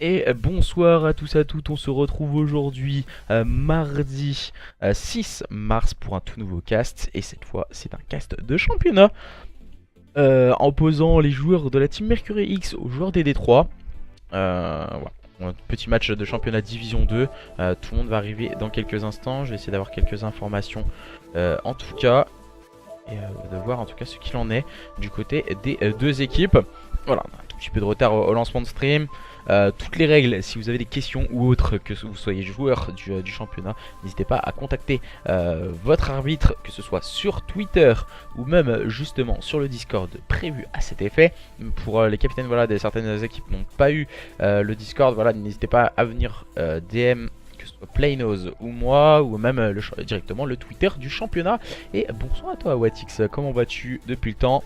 Et bonsoir à tous et à toutes, on se retrouve aujourd'hui mardi 6 mars pour un tout nouveau cast. Et cette fois c'est un cast de championnat en opposant les joueurs de la team Mercury X aux joueurs des D3. Voilà. Un petit match de championnat division 2, tout le monde va arriver dans quelques instants. Je vais essayer d'avoir quelques informations en tout cas. Et de voir en tout cas ce qu'il en est du côté des deux équipes. Voilà, on a un tout petit peu de retard au lancement de stream. Toutes les règles, si vous avez des questions ou autres, que vous soyez joueur du championnat, n'hésitez pas à contacter votre arbitre, que ce soit sur Twitter ou même justement sur le Discord prévu à cet effet. Pour les capitaines de certaines équipes n'ont pas eu le Discord, voilà, n'hésitez pas à venir DM, que ce soit Playnos ou moi, ou même directement le Twitter du championnat. Et bonsoir à toi Watix, comment vas-tu depuis le temps?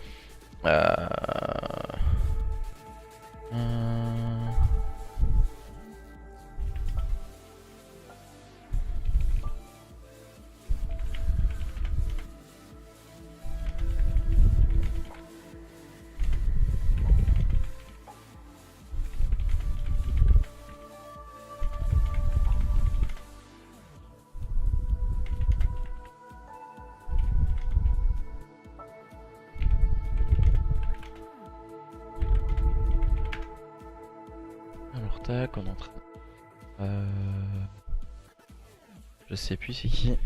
Alors tac, on est en train... Je sais plus c'est qui.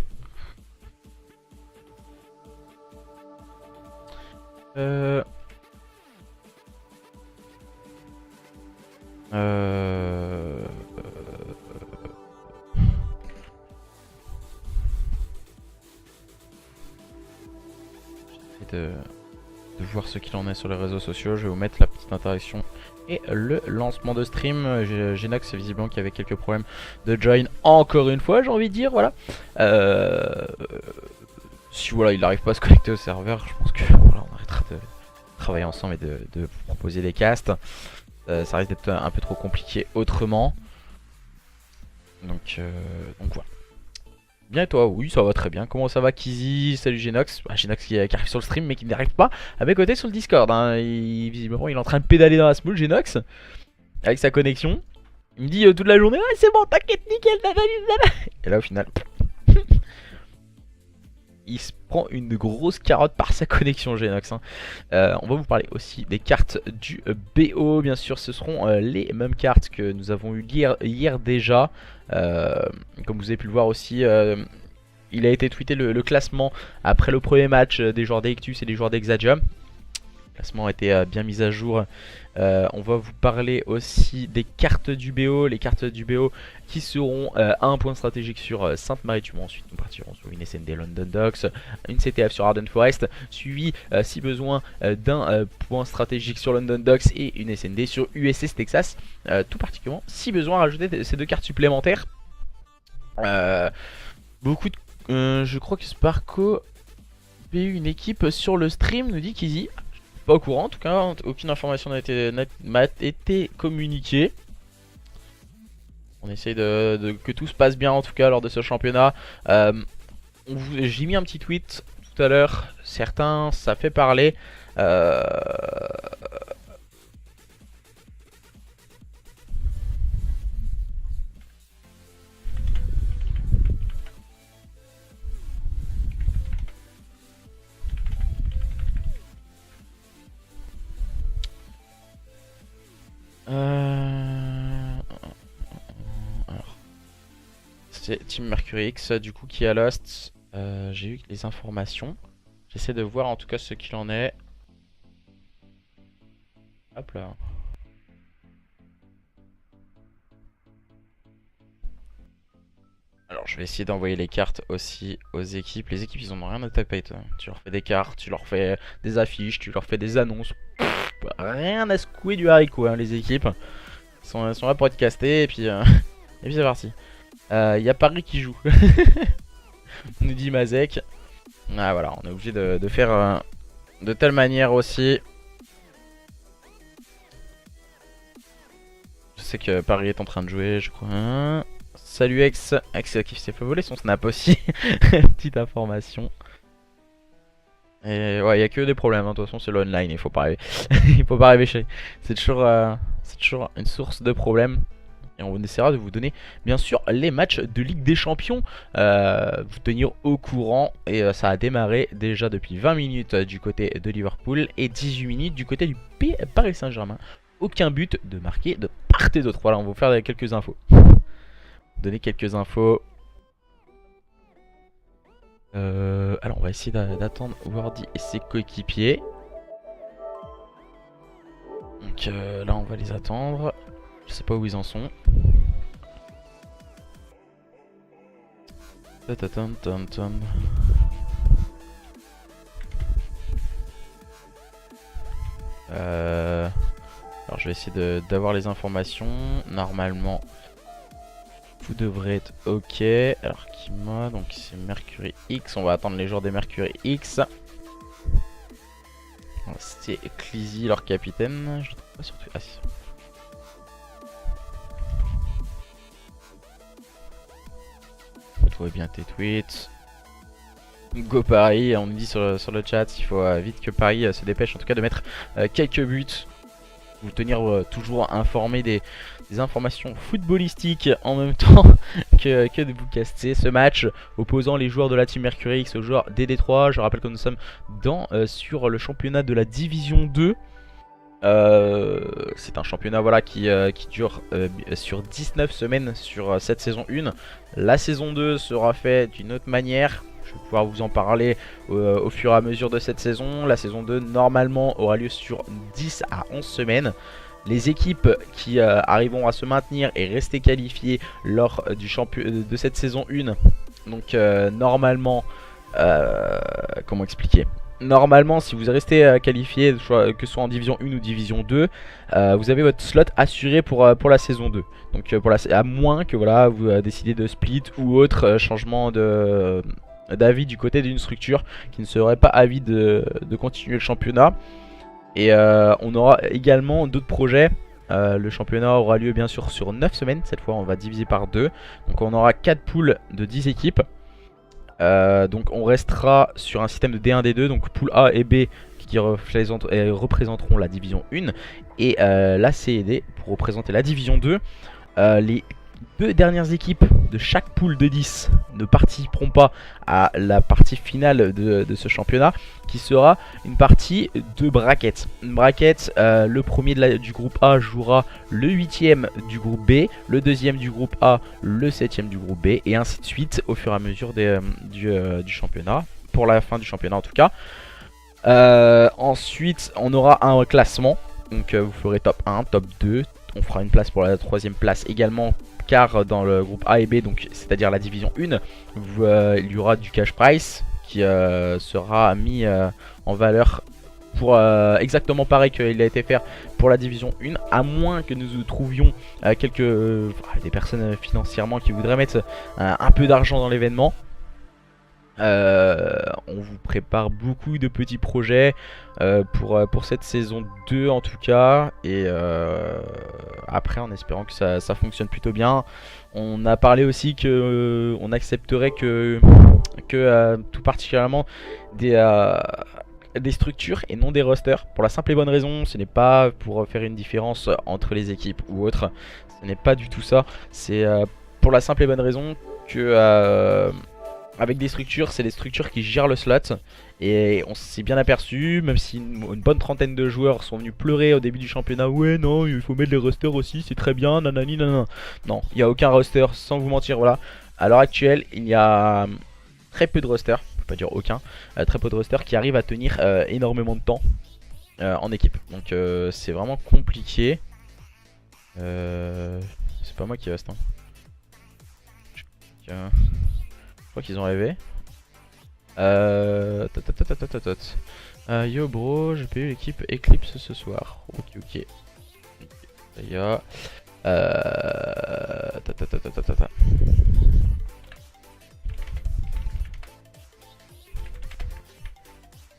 De voir ce qu'il en est sur les réseaux sociaux. Je vais vous mettre la petite interaction et le lancement de stream. Genox visiblement qu'il y avait quelques problèmes de join encore une fois, j'ai envie de dire, voilà. Si voilà, il n'arrive pas à se connecter au serveur, je pense que voilà, on arrêtera de travailler ensemble et de vous proposer des casts. Ça risque d'être un peu trop compliqué autrement. Donc voilà. Bien et toi? Oui, ça va très bien. Comment ça va Kizzy? Salut Genox. Genox qui arrive sur le stream mais qui n'arrive pas à mes côtés sur le Discord, hein. Visiblement il est en train de pédaler dans la smooth, Genox, avec sa connexion. Il me dit toute la journée, ah, c'est bon, t'inquiète, nickel. Et là au final il se prend une grosse carotte par sa connexion, Genox, hein. On va vous parler aussi des cartes du BO. Bien sûr, ce seront les mêmes cartes que nous avons eu hier déjà. Comme vous avez pu le voir aussi, il a été tweeté le classement après le premier match des joueurs d'Ectus et des joueurs d'Exadia. Le classement a été bien mis à jour. On va vous parler aussi des cartes du BO. Les cartes du BO qui seront à un point stratégique sur Sainte-Marie-Tumont. Ensuite nous partirons sur une SND London Docks, une CTF sur Arden Forest, suivi si besoin d'un point stratégique sur London Docks et une SND sur USS Texas. Tout particulièrement si besoin, rajouter ces deux cartes supplémentaires. Beaucoup de... je crois que Sparko a eu une équipe sur le stream, nous dit Kizzy. Pas au courant, en tout cas, aucune information m'a été communiquée. On essaye que tout se passe bien en tout cas lors de ce championnat. J'ai mis un petit tweet tout à l'heure, certains ça fait parler. Alors, c'est Team Mercury X du coup qui a lost. J'ai eu les informations. J'essaie de voir en tout cas ce qu'il en est. Hop là. Alors je vais essayer d'envoyer les cartes aussi aux équipes. Les équipes ils en ont rien à taper. Tu leur fais des cartes, tu leur fais des affiches, tu leur fais des annonces. Rien à secouer du haricot, hein, les équipes. Ils sont là pour être castés et puis c'est parti. Il y a Paris qui joue. Nous dit Mazek. Ah voilà, on est obligé de faire de telle manière aussi. Je sais que Paris est en train de jouer, je crois. Salut Ex. Ex qui s'est fait voler son snap aussi. Petite information. Et ouais, il y a que des problèmes, hein. De toute façon, c'est l'online, il faut pas rêver. Il faut pas rêver chez. C'est toujours une source de problèmes. Et on essaiera de vous donner bien sûr les matchs de Ligue des Champions, vous tenir au courant. Et ça a démarré déjà depuis 20 minutes du côté de Liverpool et 18 minutes du côté du Paris Saint-Germain. Aucun but de marquer de part et d'autre. Voilà, on va vous faire quelques infos. Donner quelques infos. Alors on va essayer d'attendre Wardy et ses coéquipiers. Donc là on va les attendre. Je sais pas où ils en sont. Alors je vais essayer d'avoir les informations. Normalement vous devrez être ok. Alors Kima, donc c'est Mercury X. On va attendre les joueurs des Mercury X. C'est Ecclesi leur capitaine. Je trouve pas sur Twitter. Ah si. Trouvez bien tes tweets. Go Paris, on nous dit sur le chat, il faut vite que Paris se dépêche en tout cas de mettre quelques buts. Vous tenir toujours informé des informations footballistiques en même temps que de vous caster ce match opposant les joueurs de la Team Mercury X aux joueurs des D3. Je rappelle que nous sommes sur le championnat de la Division 2. C'est un championnat voilà, qui dure sur 19 semaines sur cette saison 1. La saison 2 sera faite d'une autre manière. Je vais pouvoir vous en parler au fur et à mesure de cette saison. La saison 2 normalement aura lieu sur 10 à 11 semaines. Les équipes qui arriveront à se maintenir et rester qualifiées lors de cette saison 1. Donc normalement, comment expliquer ? Normalement, si vous restez qualifié, que ce soit en division 1 ou division 2, vous avez votre slot assuré pour la saison 2. Donc à moins que voilà, vous décidez de split ou autre changement d'avis du côté d'une structure qui ne serait pas avide de continuer le championnat. Et on aura également d'autres projets. Le championnat aura lieu bien sûr sur 9 semaines. Cette fois on va diviser par 2. Donc on aura 4 poules de 10 équipes. Donc on restera sur un système de D1, D2, donc poule A et B qui représenteront la division 1 et la C et D pour représenter la division 2. Les deux dernières équipes de chaque poule de 10 ne participeront pas à la partie finale de ce championnat, qui sera une partie de bracket. Une bracket, le premier du groupe A jouera le 8ème du groupe B, le deuxième du groupe A, le 7ème du groupe B, et ainsi de suite au fur et à mesure du championnat, pour la fin du championnat en tout cas. Ensuite, on aura un classement, donc vous ferez top 1, top 2, on fera une place pour la 3ème place également, car dans le groupe A et B, donc c'est-à-dire la division 1, il y aura du cash price qui sera mis en valeur pour exactement pareil qu'il a été fait pour la division 1, à moins que nous trouvions des personnes financièrement qui voudraient mettre un peu d'argent dans l'événement. On vous prépare beaucoup de petits projets pour cette saison 2 en tout cas, et après en espérant que ça fonctionne plutôt bien. On a parlé aussi que on accepterait que tout particulièrement des structures et non des rosters, pour la simple et bonne raison, ce n'est pas pour faire une différence entre les équipes ou autre, ce n'est pas du tout ça, c'est pour la simple et bonne raison que avec des structures, c'est des structures qui gèrent le slot. Et on s'est bien aperçu, même si une bonne trentaine de joueurs sont venus pleurer au début du championnat. Ouais, non, il faut mettre les rosters aussi, c'est très bien, nanani, nanana. Non, il n'y a aucun roster, sans vous mentir, voilà. À l'heure actuelle, il y a très peu de rosters, je peux pas dire aucun, très peu de rosters qui arrivent à tenir énormément de temps en équipe. Donc c'est vraiment compliqué. C'est pas moi qui reste. Hein. Je crois qu'ils ont rêvé. Yo bro, j'ai payé l'équipe Eclipse ce soir. Ok. Ça y a.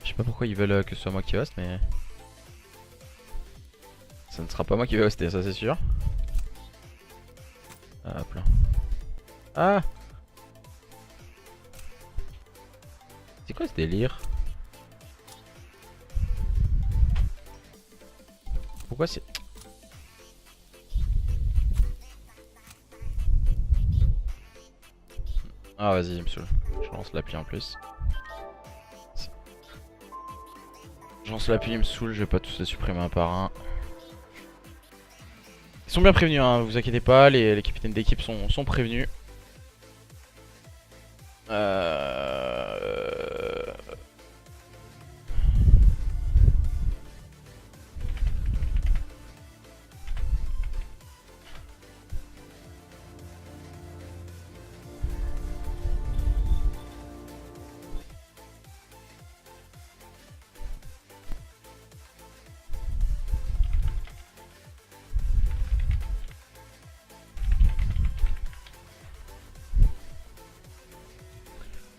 Je sais pas pourquoi ils veulent que ce soit moi qui hoste, mais ça ne sera pas moi qui vais hoster, ça c'est sûr. Hop là. Ah, c'est quoi ce délire? Pourquoi c'est... Ah vas-y, il me saoule. Je lance l'appli en plus. Je lance l'appli, il me saoule, je vais pas tous les supprimer un par un. Ils sont bien prévenus, hein, vous inquiétez pas, les capitaines d'équipe sont prévenus.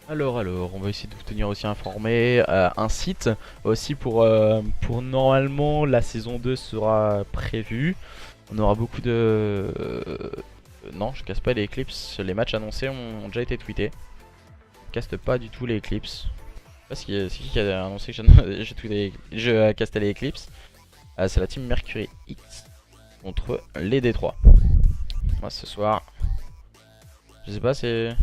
Alors, on va essayer de vous tenir aussi informé. Un site aussi pour normalement la saison 2 sera prévue. On aura beaucoup de... non, je casse pas les Eclipse. Les matchs annoncés ont déjà été tweetés. Je casse pas du tout les Eclipse. Je sais pas c'est qui a annoncé que j'ai tweeté, je castais les Eclipse. C'est la team Mercury X contre les D3. Moi ce soir, je sais pas, c'est...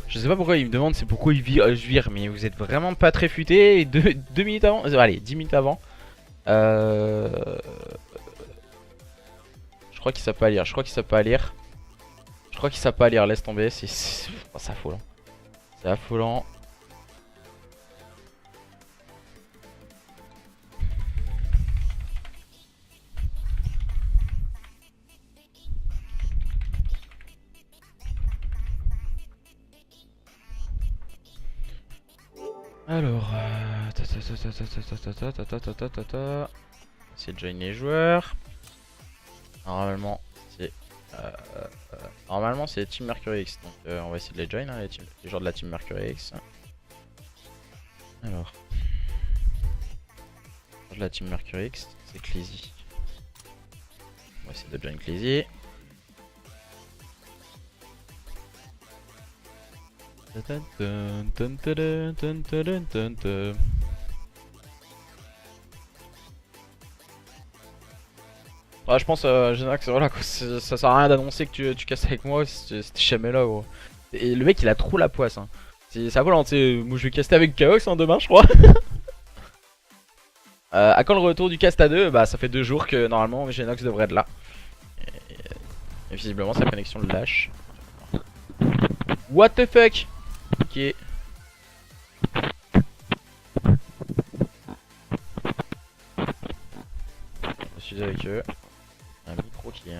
Je sais pas pourquoi il me demande, c'est pourquoi je vire, mais vous êtes vraiment pas très futé. Et 2 minutes avant, allez, 10 minutes avant. Je crois qu'il savent pas lire, je crois qu'il savent pas lire. Je crois qu'il savent pas lire, laisse tomber, c'est affolant. C'est affolant. Alors, c'est de join les joueurs. Normalement, c'est Team Mercury X. Donc, on va essayer de les join, hein, les joueurs de la Team Mercury X. Alors, de la Team Mercury X, c'est Cleasy. On va essayer de join Cleasy. Ah, je pense, Genax, voilà, ça sert à rien d'annoncer que tu casses avec moi, c'était jamais là, gros. Et le mec, il a trop la poisse. Hein. C'est volant, tu sais. Moi, je vais caster avec Chaos demain, je crois. À quand le retour du cast à 2? Bah, ça fait 2 jours que normalement Genox devrait être là. Et visiblement, sa connexion le lâche. What the fuck? Ok. Je suis avec eux. Un micro qui est...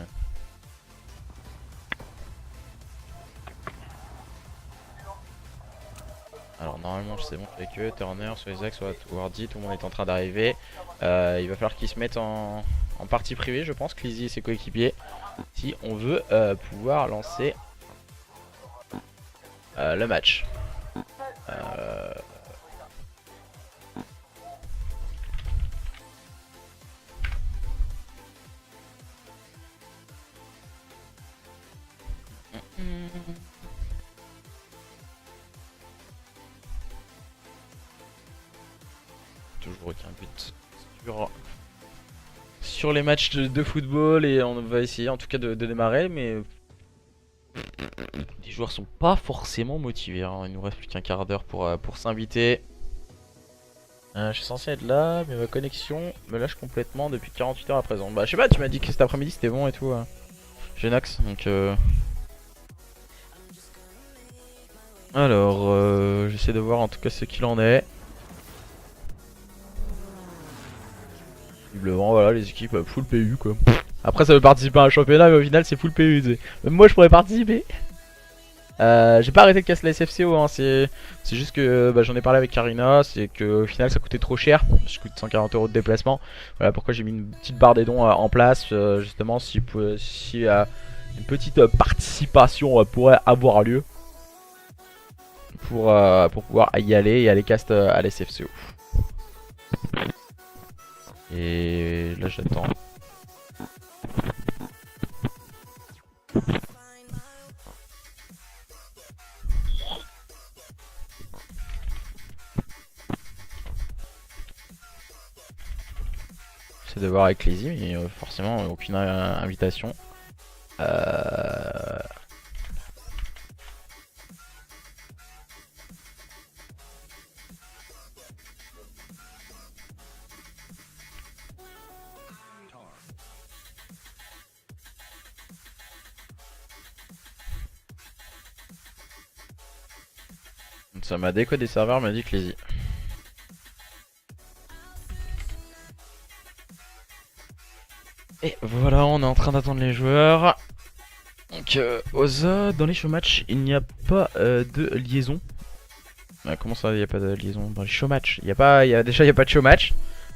Alors normalement c'est bon avec eux, Turner, soit Isaac, soit Wardy, tout le monde est en train d'arriver. Il va falloir qu'ils se mettent en partie privée je pense, Cleasy et ses coéquipiers. Si on veut pouvoir lancer le match. Toujours aucun but sur les matchs de football et on va essayer en tout cas de démarrer, mais les joueurs sont pas forcément motivés, hein. Il nous reste plus qu'un quart d'heure pour s'inviter. Je suis censé être là, mais ma connexion me lâche complètement depuis 48 heures à présent. Bah je sais pas, tu m'as dit que cet après-midi c'était bon et tout, Genox, donc alors j'essaie de voir en tout cas ce qu'il en est. Visiblement voilà, les équipes full PU quoi. Après ça veut participer à un championnat mais au final c'est full PU, tu sais. Même moi je pourrais participer. J'ai pas arrêté de casser la SFCO, hein, c'est juste que bah, j'en ai parlé avec Karina, c'est que au final ça coûtait trop cher, je coûte 140 € de déplacement. Voilà pourquoi j'ai mis une petite barre des dons en place, justement si une petite participation pourrait avoir lieu pour pouvoir y aller et aller cast à la SFCO. Et là j'attends. J'essaie de voir avec Lizzie, mais forcément aucune invitation. Ça m'a décodé des serveurs, m'a dit que Lizzie. Et voilà, on est en train d'attendre les joueurs. Donc, Oza, dans les showmatchs, il n'y a pas de liaison. Comment ça, il n'y a pas de liaison dans les showmatchs? Déjà, il n'y a pas de showmatch.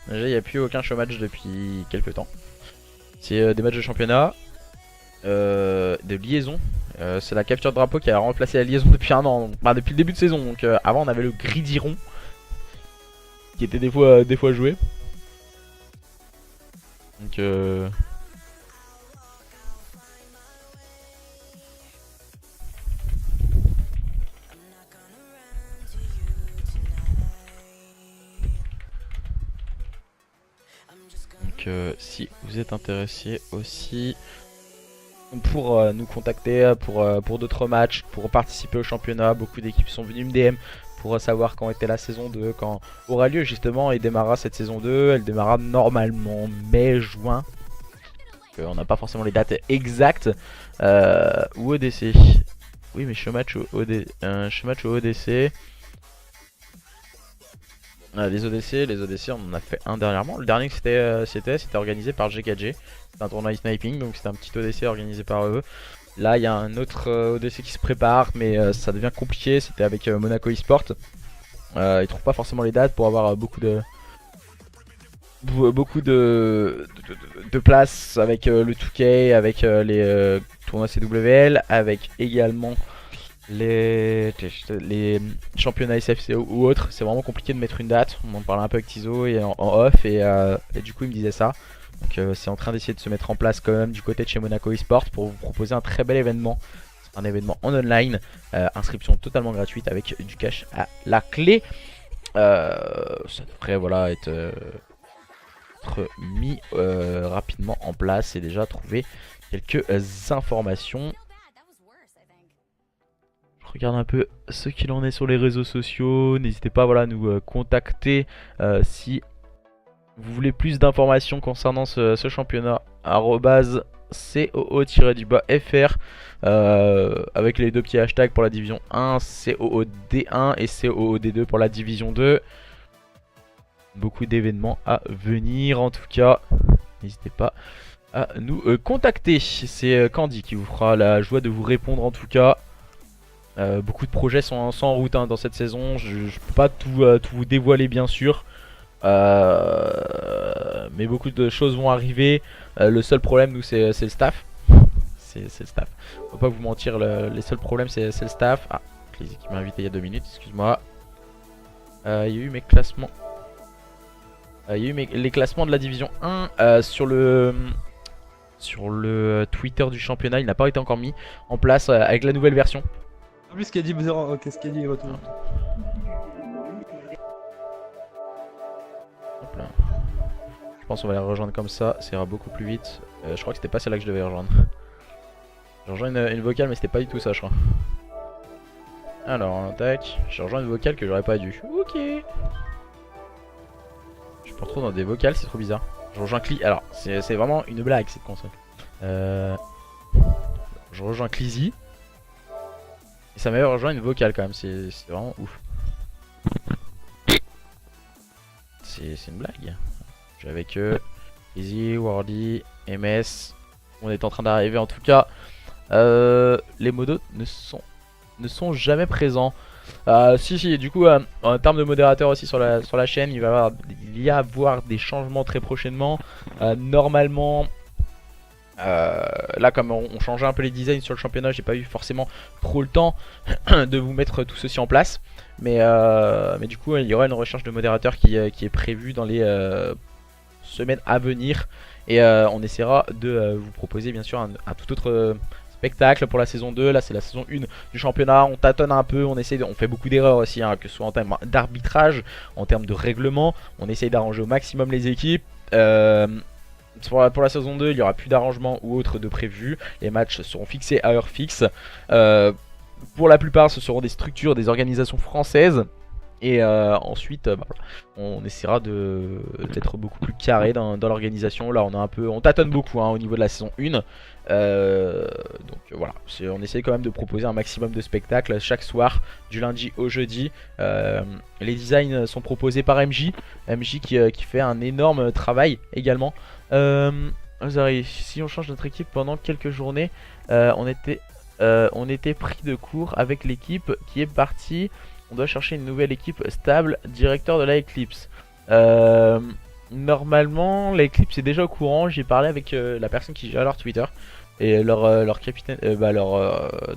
Déjà, il n'y a plus aucun showmatch depuis quelques temps. C'est des matchs de championnat, de liaison. C'est la capture de drapeau qui a remplacé la liaison depuis un an, bah, depuis le début de saison. Donc, avant, on avait le gridiron qui était des fois joué. Donc, si vous êtes intéressé aussi pour nous contacter pour d'autres matchs, pour participer au championnat, beaucoup d'équipes sont venues me DM pour savoir quand était la saison 2, quand aura lieu justement et démarrera cette saison 2. Elle démarrera normalement mai-juin. On n'a pas forcément les dates exactes. Ou ODC. Oui mais showmatch au ODC. Les ODC, on en a fait un dernièrement. Le dernier que c'était organisé par GKG. C'est un tournoi sniping, donc c'était un petit ODC organisé par eux. Là, il y a un autre ODC qui se prépare, mais ça devient compliqué. C'était avec Monaco eSport. Ils trouvent pas forcément les dates pour avoir beaucoup de places avec le 2K, avec les tournois CWL, avec également les championnats SFCO ou autres. C'est vraiment compliqué de mettre une date. On en parlait un peu avec Tizo et en off et du coup il me disait ça. Donc c'est en train d'essayer de se mettre en place quand même du côté de chez Monaco eSport pour vous proposer un très bel événement. Un événement en online, inscription totalement gratuite avec du cash à la clé. Ça devrait voilà être mis rapidement en place et déjà trouver quelques informations. Je regarde un peu ce qu'il en est sur les réseaux sociaux. N'hésitez pas voilà, à nous contacter si vous voulez plus d'informations concernant ce championnat. @coo-fr avec les deux petits hashtags pour la division 1, COOD1 et COOD2 pour la division 2. Beaucoup d'événements à venir en tout cas. N'hésitez pas à nous contacter. C'est Candy qui vous fera la joie de vous répondre en tout cas. Beaucoup de projets sont en route dans cette saison. Je ne peux pas tout vous dévoiler bien sûr. Mais beaucoup de choses vont arriver. Le seul problème nous c'est le staff. C'est le staff. On va pas vous mentir, les seuls problèmes c'est le staff. Ah, Clizy qui m'a invité il y a 2 minutes, excuse-moi. Il y a eu mes classements. Il y a eu les classements de la division 1 sur le Twitter du championnat. Il n'a pas été encore mis en place avec la nouvelle version. En plus, qu'est-ce qu'il dit retour. Hop là. Je pense qu'on va les rejoindre comme ça ira beaucoup plus vite. Je crois que c'était pas celle-là que je devais rejoindre. J'ai rejoint une vocale mais c'était pas du tout ça je crois. Alors tac, j'ai rejoint une vocale que j'aurais pas dû. Ok. Je me retrouve dans des vocales, c'est trop bizarre. Je rejoins Cli. Alors c'est vraiment une blague cette console. Je rejoins Clizy. Et ça m'a rejoint une vocale quand même, c'est vraiment ouf. C'est une blague. Je suis avec eux. Easy, Wardy, MS. On est en train d'arriver en tout cas. Les modos ne sont ne sont jamais présents. Si, du coup, en termes de modérateur aussi sur la chaîne, il va y avoir des changements très prochainement. Normalement, là, comme on changeait un peu les designs sur le championnat, j'ai pas eu forcément trop le temps de vous mettre tout ceci en place. Mais du coup, il y aura une recherche de modérateur qui est prévue dans les semaines à venir. Et on essaiera de vous proposer bien sûr un tout autre spectacle pour la saison 2. Là c'est la saison 1 du championnat, on tâtonne un peu, on fait beaucoup d'erreurs aussi, hein, que ce soit en termes d'arbitrage, en termes de règlement. On essaye d'arranger au maximum les équipes. Pour la saison 2, il n'y aura plus d'arrangement ou autre de prévu. Les matchs seront fixés à heure fixe. Pour la plupart, ce seront des structures, des organisations françaises. Et ensuite, on essaiera d'être beaucoup plus carré dans l'organisation. Là, on tâtonne beaucoup hein, au niveau de la saison 1. Donc voilà, on essaie quand même de proposer un maximum de spectacles chaque soir, du lundi au jeudi. Les designs sont proposés par MJ qui fait un énorme travail également. Si on change notre équipe pendant quelques journées, on était pris de court avec l'équipe qui est partie. On doit chercher une nouvelle équipe stable, directeur de la Eclipse. Normalement, la Eclipse est déjà au courant. J'ai parlé avec la personne qui gère leur Twitter. Et leur capitaine,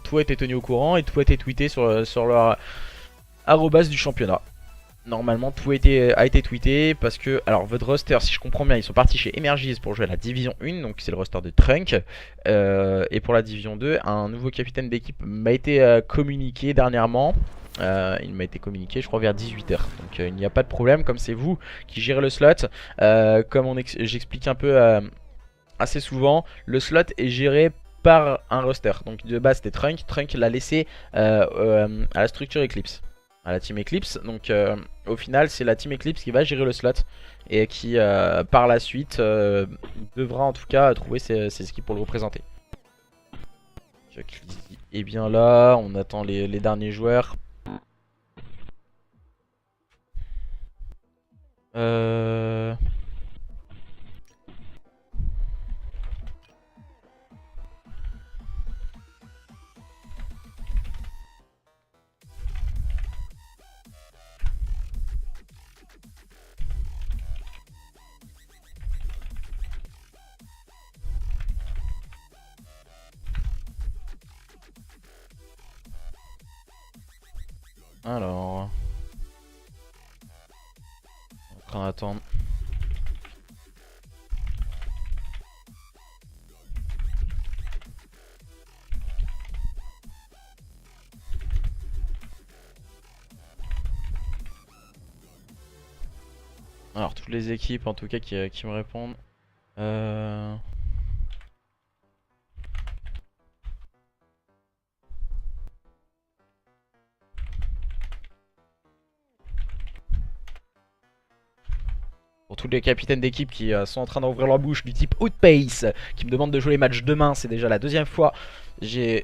tout a été tenu au courant et tout a été tweeté sur leur arrobase du championnat. Normalement, tout a été tweeté parce que, alors, votre roster, si je comprends bien, ils sont partis chez Energies pour jouer à la Division 1, donc c'est le roster de Trunk. Et pour la Division 2, un nouveau capitaine d'équipe m'a été communiqué dernièrement. Il m'a été communiqué je crois vers 18 h. Donc il n'y a pas de problème, comme c'est vous qui gérez le slot. Comme j'explique un peu assez souvent, le slot est géré par un roster. Donc de base c'était Trunk. Trunk l'a laissé à la structure Eclipse, à la team Eclipse. Donc au final c'est la team Eclipse qui va gérer le slot et qui par la suite devra en tout cas trouver ses équipes pour le représenter. Et bien là on attend les derniers joueurs. Alors, on va attendre. Alors toutes les équipes en tout cas qui me répondent. Pour tous les capitaines d'équipe qui sont en train d'ouvrir leur bouche du type Outpace, qui me demandent de jouer les matchs demain, c'est déjà la deuxième fois.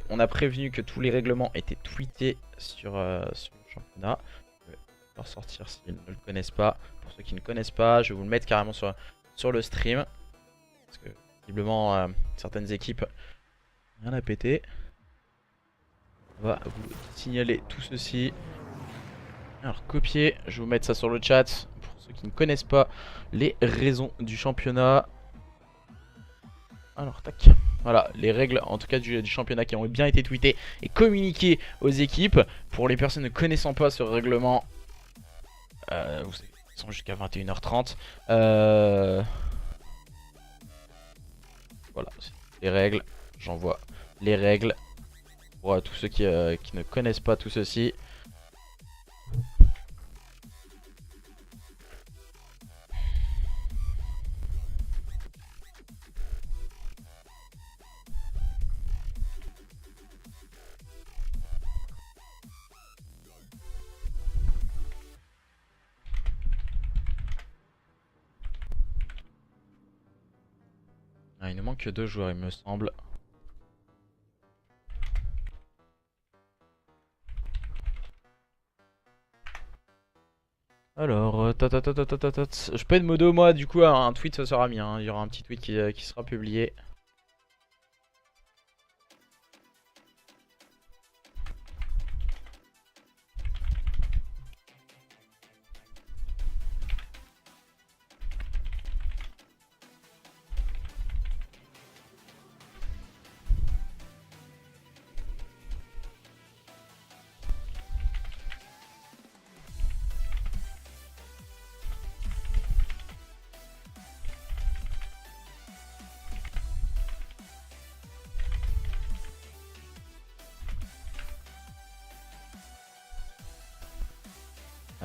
On a prévenu que tous les règlements étaient tweetés sur le championnat. Je vais leur sortir s'ils ne le connaissent pas. Pour ceux qui ne connaissent pas, je vais vous le mettre carrément sur le stream. Parce que visiblement certaines équipes rien à péter. On va vous signaler tout ceci. Alors copier, je vais vous mettre ça sur le chat. Pour ceux qui ne connaissent pas les raisons du championnat. Alors tac. Voilà, les règles en tout cas du championnat qui ont bien été tweetées et communiquées aux équipes. Pour les personnes ne connaissant pas ce règlement, vous savez, ils sont jusqu'à 21 h 30. Voilà, les règles. J'envoie les règles pour tous ceux qui ne connaissent pas tout ceci. Ah, il ne manque que 2 joueurs, il me semble. Alors, je peux être modo, moi, du coup, un tweet ça sera mis. Hein. Il y aura un petit tweet qui sera publié.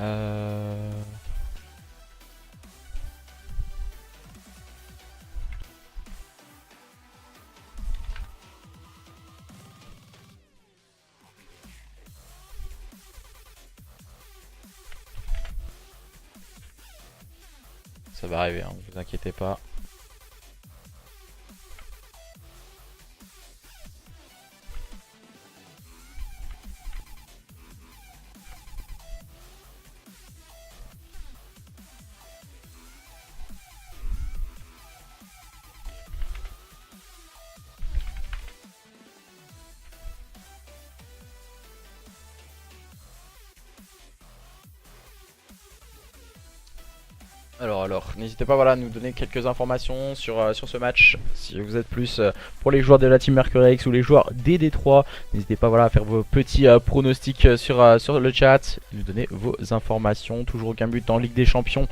Euh... Ça va arriver, hein, vous inquiétez pas. Alors, n'hésitez pas voilà, à nous donner quelques informations sur ce match. Si vous êtes plus pour les joueurs de la Team Mercury X ou les joueurs des D3, n'hésitez pas voilà, à faire vos petits pronostics sur le chat. Nous donner vos informations. Toujours aucun but en Ligue des Champions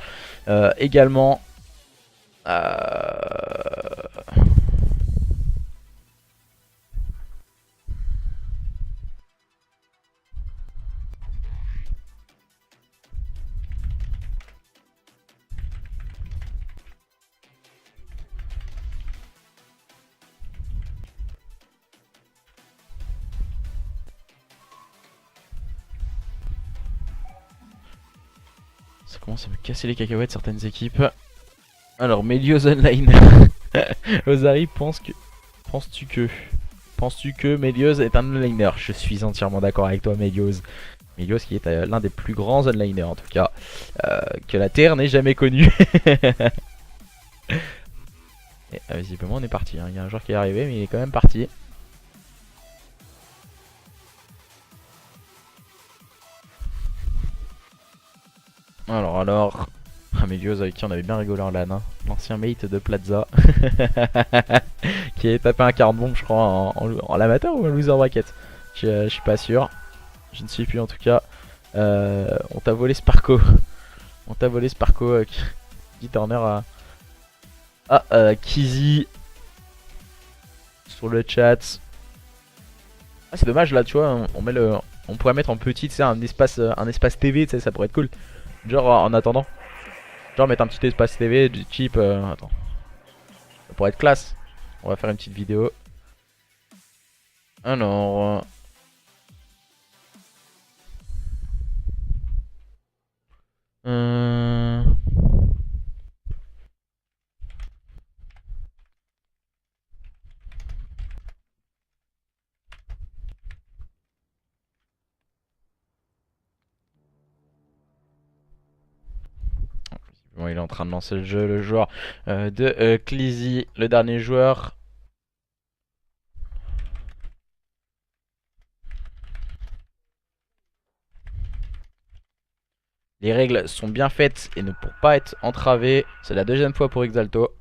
également. Ça commence à me casser les cacahuètes certaines équipes. Alors, Melios Online. Ozari, penses-tu que Melios est un onliner? Je suis entièrement d'accord avec toi, Melios. Melios qui est l'un des plus grands onliners en tout cas que la Terre n'ait jamais connu. Et visiblement on est parti, hein. Il y a un joueur qui est arrivé mais il est quand même parti. Alors Melios avec qui on avait bien rigolé en LAN, hein. L'ancien mate de Plaza qui avait tapé un 40 bombe je crois en l'amateur ou en loser bracket. Je suis pas sûr. Je ne sais plus en tout cas. On t'a volé Sparko. On t'a volé Sparko. Guy Turner à Kizzy sur le chat. Ah, c'est dommage là, tu vois. On pourrait mettre en petit, tu sais, un espace TV, tu sais, ça pourrait être cool. Genre en attendant. Genre mettre un petit espace TV du type. Attends. Ça pourrait être classe. On va faire une petite vidéo. Alors. Bon, il est en train de lancer le jeu, le joueur de Clizy, le dernier joueur. Les règles sont bien faites et ne pourront pas être entravées. C'est la deuxième fois pour Exalto.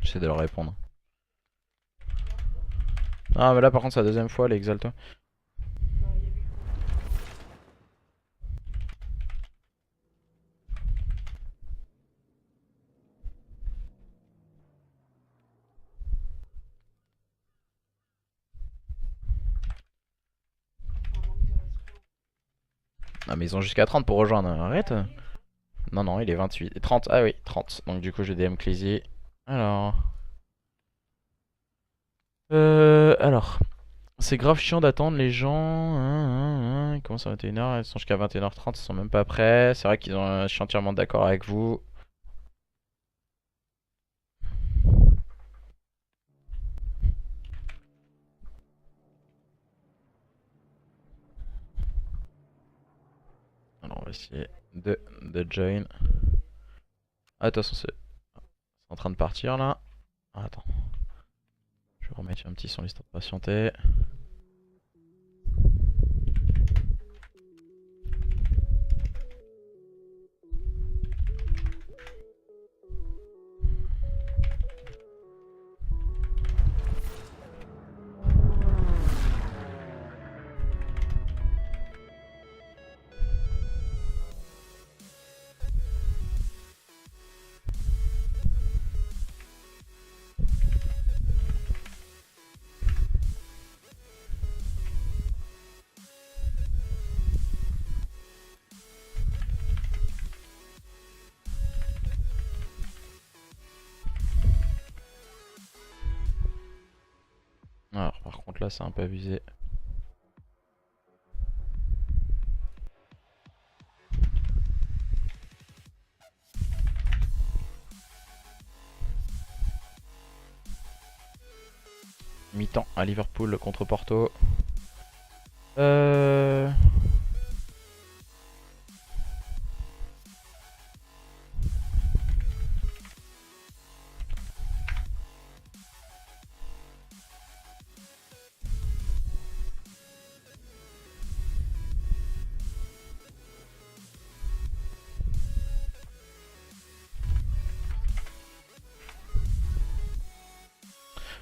J'essaie de leur répondre. Ah mais là par contre c'est la deuxième fois les Exalto. Ah mais ils ont jusqu'à 30 pour rejoindre, arrête. Non non il est 28, 30, ah oui 30. Donc du coup je DM Clizy. Alors, c'est grave chiant d'attendre les gens. Ils commencent à 21h, ils sont jusqu'à 21h30, ils sont même pas prêts. C'est vrai je suis entièrement d'accord avec vous. Alors on va essayer de join. Ah, attention, c'est en train de partir là. Ah, attends. Je vais remettre un petit son histoire de patienter. Alors par contre là c'est un peu abusé. Mi-temps à Liverpool contre Porto. Euh...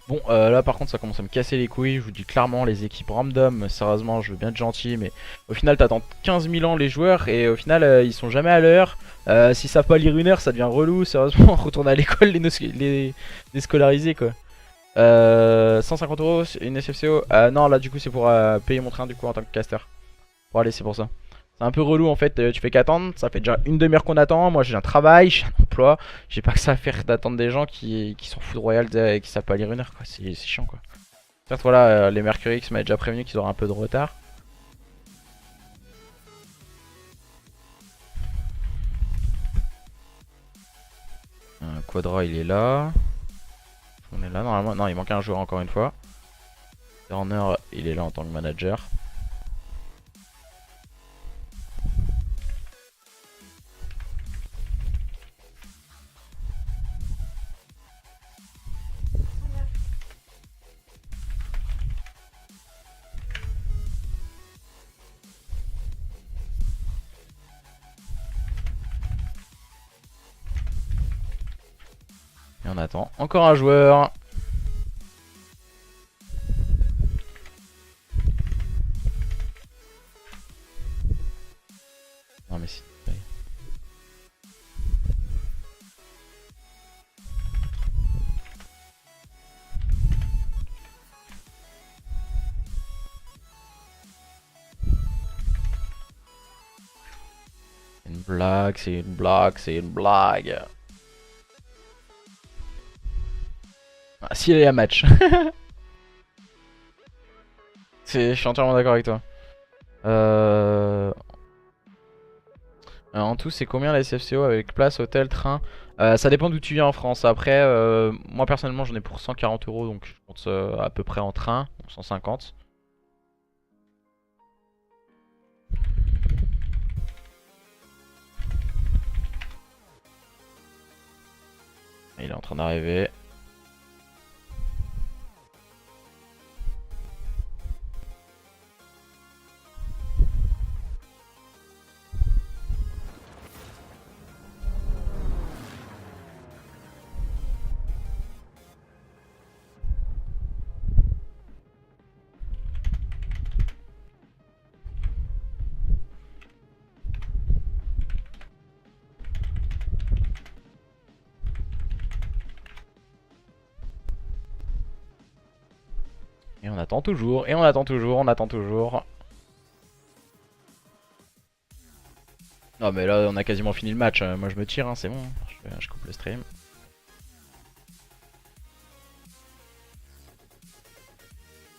Bon, là par contre ça commence à me casser les couilles, je vous dis clairement, les équipes random, sérieusement je veux bien être gentil, mais au final t'attends 15 000 ans les joueurs et au final ils sont jamais à l'heure. S'ils savent pas lire une heure ça devient relou, sérieusement, retourner à l'école les scolariser quoi. 150 euros, une SFCO, non là du coup c'est pour payer mon train du coup en tant que caster. Bon allez c'est pour ça. C'est un peu relou en fait, tu fais qu'attendre, ça fait déjà une demi-heure qu'on attend, moi j'ai un travail, j'ai un emploi, j'ai pas que ça à faire d'attendre des gens qui sont foudroyales et qui savent pas lire une heure quoi, c'est chiant quoi. Certes voilà, les Mercury X m'avaient déjà prévenu qu'ils auraient un peu de retard. Quadra il est là. On est là normalement, non il manque un joueur encore une fois. Turner il est là en tant que manager. Et on attend encore un joueur. Non mais si. Une blague, c'est une blague, c'est une blague. Ah, si il y a match. Je suis entièrement d'accord avec toi. En tout, c'est combien la SFCO avec place, hôtel, train? Ça dépend d'où tu viens en France. Après, moi personnellement, j'en ai pour 140 euros, donc je compte à peu près en train, donc 150. Il est en train d'arriver. Et on attend toujours, et on attend toujours, on attend toujours. Non mais là on a quasiment fini le match, moi je me tire, hein, c'est bon, je coupe le stream.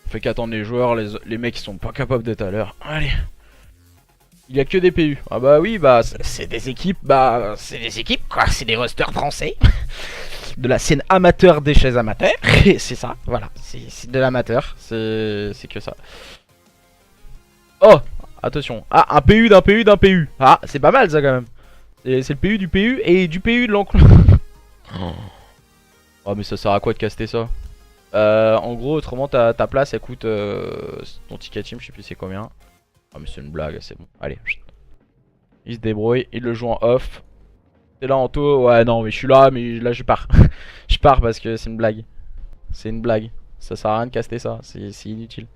On fait qu'attendre les joueurs, les mecs qui sont pas capables d'être à l'heure. Allez. Il y a que des PU. Ah bah oui, bah c'est des équipes, quoi, c'est des rosters français. De la scène amateur des chaises amateurs. C'est ça, voilà, c'est de l'amateur, c'est que ça. Oh, attention. Ah, un PU d'un PU d'un PU. Ah, c'est pas mal ça quand même. C'est le PU du PU et du PU de l'enclos. Oh mais ça sert à quoi de caster ça? En gros, autrement ta place elle coûte ton ticket team, je sais plus c'est combien. Ah mais c'est une blague, c'est bon. Allez. Il se débrouille, il le joue en off. T'es là en taux, ouais non mais je suis là, mais là je pars. Je pars parce que c'est une blague. C'est une blague. Ça sert à rien de caster ça, c'est inutile.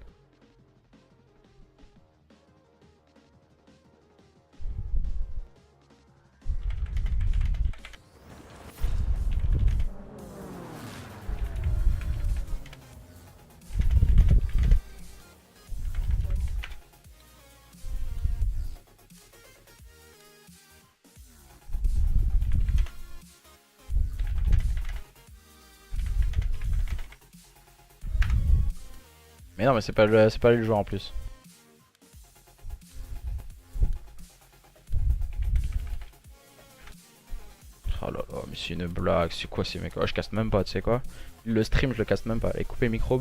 Mais non, mais c'est pas lui le joueur en plus. Oh là là, mais c'est une blague, c'est quoi ces mecs? Oh, je casse même pas, tu sais quoi? Le stream, je le casse même pas. Allez, couper le micro.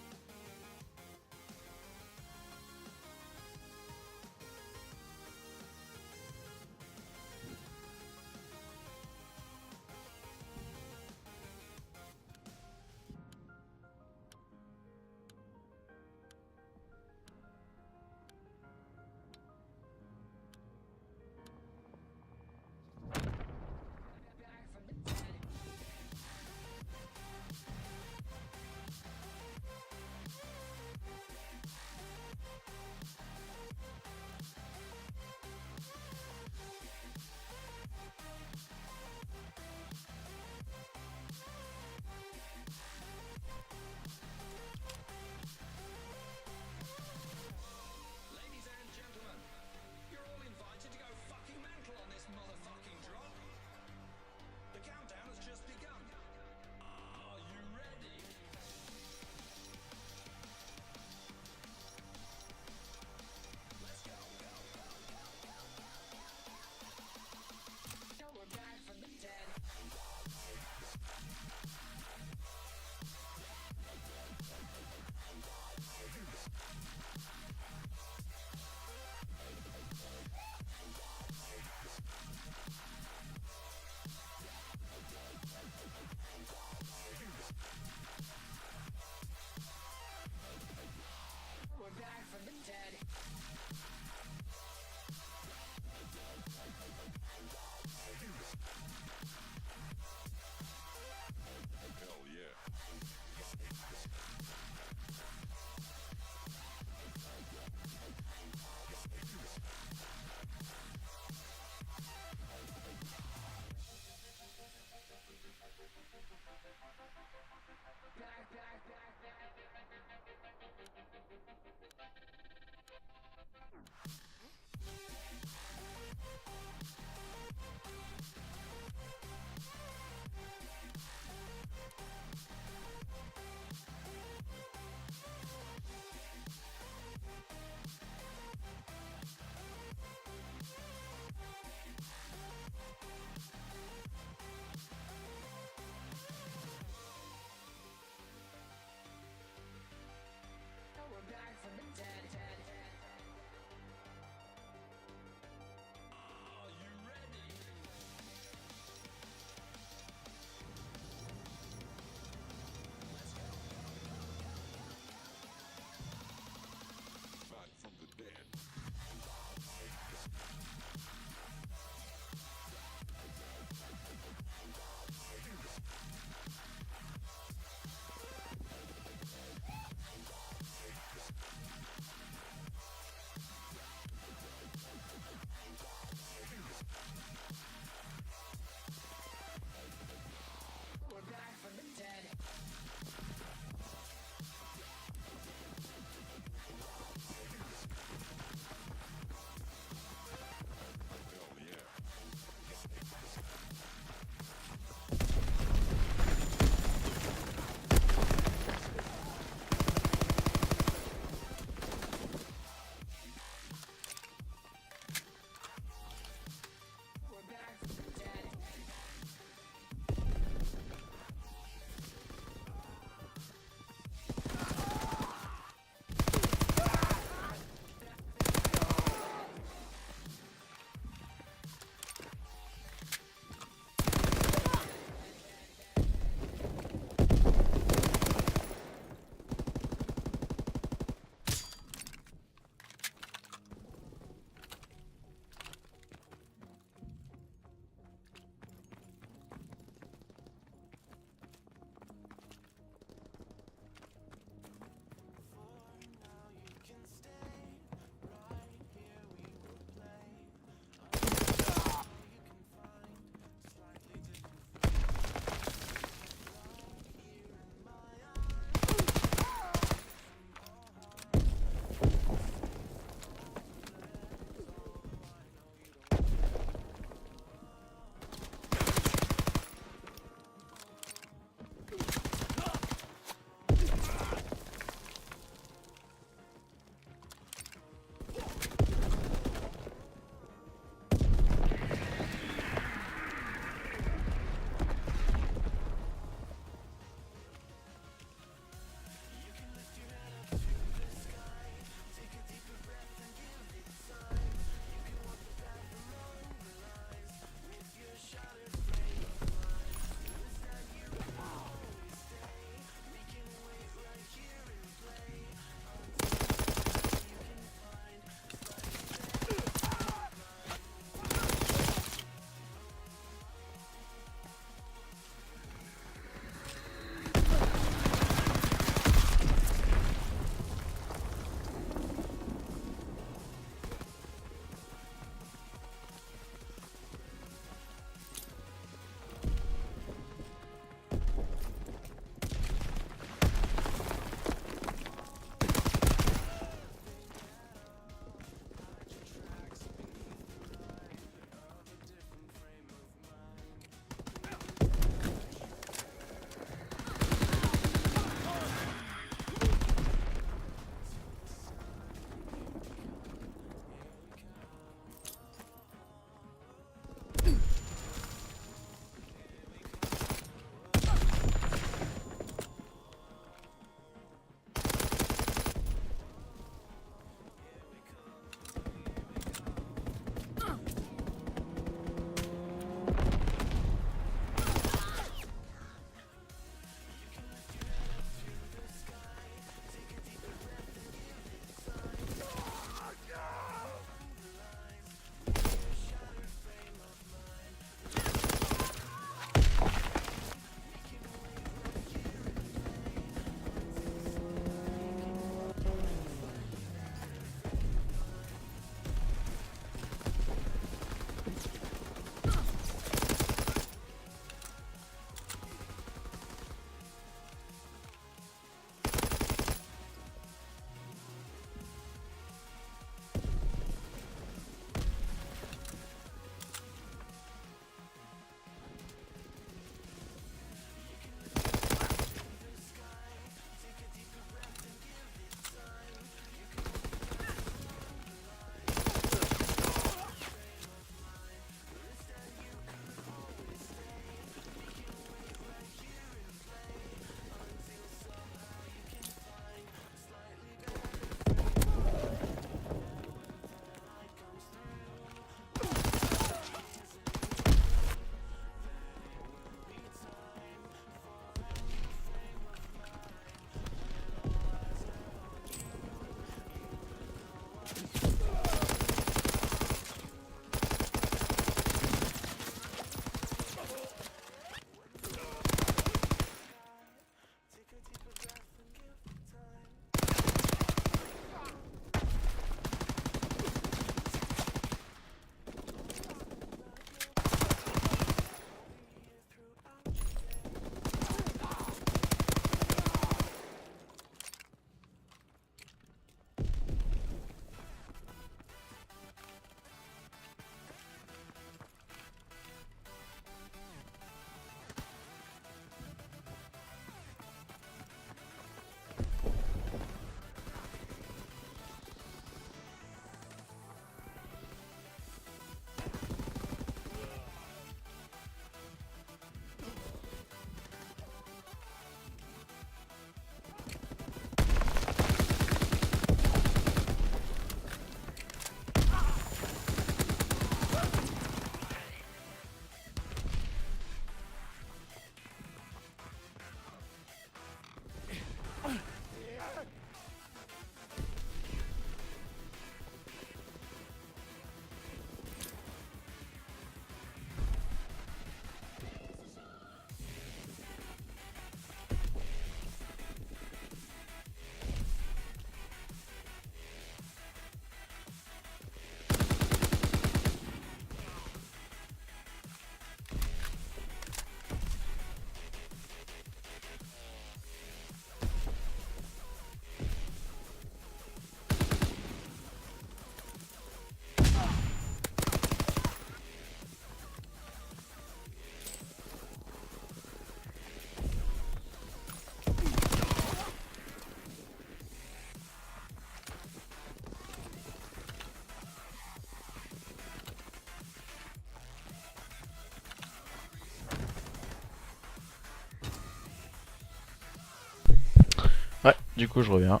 Du coup je reviens.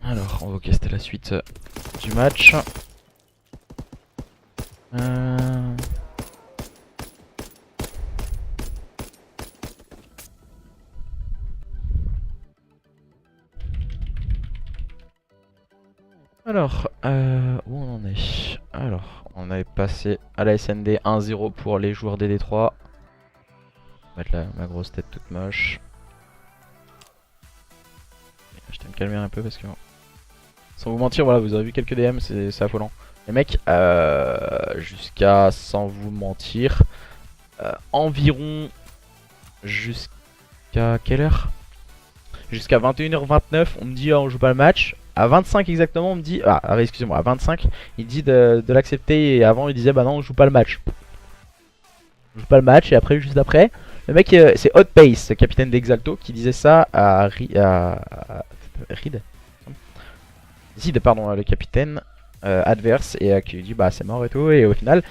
Alors on va caster la suite du match. Alors, où on en est? Alors, on avait passé à la SND 1-0 pour les joueurs des D3. Je vais mettre ma grosse tête toute moche. Je vais me calmer un peu parce que... Sans vous mentir, voilà, vous avez vu quelques DM, c'est affolant. Les mecs, jusqu'à, sans vous mentir, environ jusqu'à quelle heure? Jusqu'à 21h29, on me dit on joue pas le match. À 25 exactement, on me dit... Ah, excusez-moi, à 25, il dit de l'accepter. Et avant, il disait bah non, on joue pas le match. On joue pas le match. Et après, juste après, le mec, c'est Hot Pace, capitaine d'Exalto, qui disait ça à Reed. Zid, pardon, le capitaine adverse. Et qui lui dit bah c'est mort et tout. Et au final,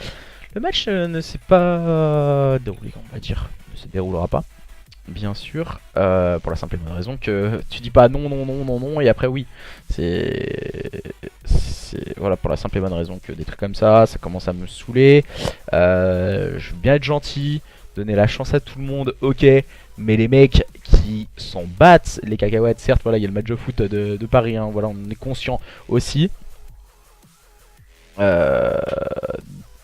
le match ne s'est pas déroulé, on va dire. Ne se déroulera pas. Bien sûr, pour la simple et bonne raison que tu dis pas non, non, non, non, non, et après oui. Voilà, pour la simple et bonne raison que des trucs comme ça commence à me saouler. Je veux bien être gentil, donner la chance à tout le monde, ok. Mais les mecs qui s'en battent, les cacahuètes, certes, voilà, il y a le match de foot de Paris, hein, voilà, on est conscient aussi.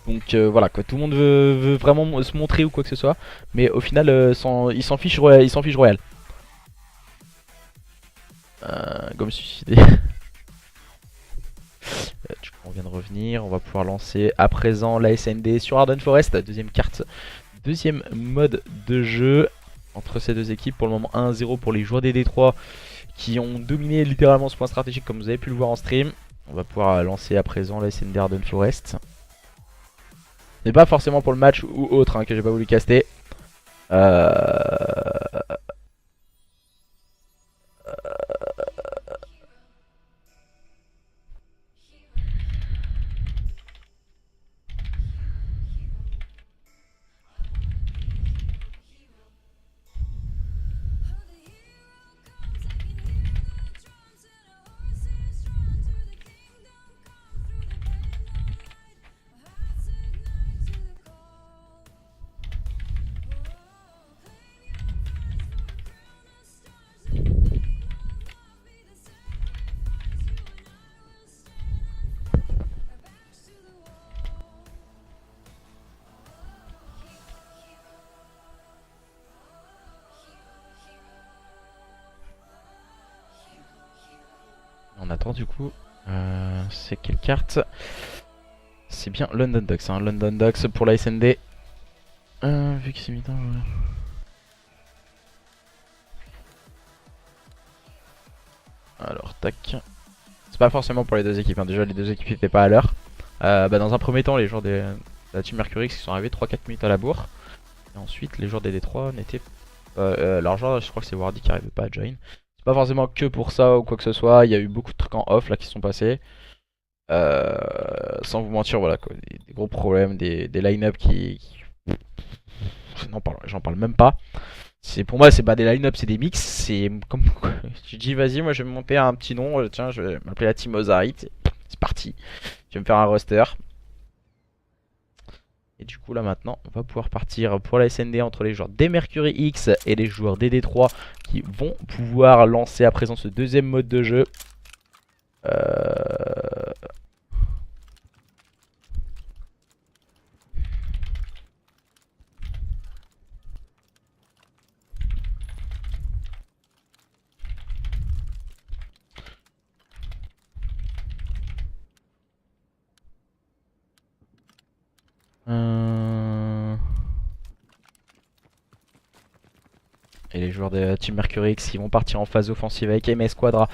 Donc voilà, quoi, tout le monde veut vraiment se montrer ou quoi que ce soit, mais au final, il s'en fiche royal. Gomme suicidé. Du coup, on vient de revenir, on va pouvoir lancer à présent la SND sur Arden Forest, deuxième carte, deuxième mode de jeu entre ces deux équipes. Pour le moment 1-0 pour les joueurs des D3 qui ont dominé littéralement ce point stratégique comme vous avez pu le voir en stream. On va pouvoir lancer à présent la SND Arden Forest. C'est pas forcément pour le match ou autre hein, que j'ai pas voulu caster. On attend du coup. C'est quelle carte? C'est bien London Docks. Hein. London Docks pour la SND. Vu que c'est mi-temps. Ouais. Alors, tac. C'est pas forcément pour les deux équipes. Hein. Déjà, les deux équipes n'étaient pas à l'heure. Dans un premier temps, les joueurs de la Team Mercury qui sont arrivés 3-4 minutes à la bourre. Et ensuite, les joueurs des D3 n'étaient pas. Alors, genre, je crois que c'est Wardy qui arrivait pas à join. C'est pas forcément que pour ça ou quoi que ce soit. Il y a eu beaucoup de trucs en off là qui sont passés. Sans vous mentir, voilà quoi. Des gros problèmes, des line-up qui. J'en parle même pas. Pour moi, c'est pas des line-up, c'est des mix. C'est comme. Tu dis, vas-y, moi je vais me monter un petit nom. Tiens, je vais m'appeler la Team Ozarite. C'est parti. Je vais me faire un roster. Et du coup, là maintenant, on va pouvoir partir pour la SND entre les joueurs des Mercury X et les joueurs des D3 qui vont pouvoir lancer à présent ce deuxième mode de jeu. Et les joueurs de Team Mercury X qui vont partir en phase offensive avec MS Quadra,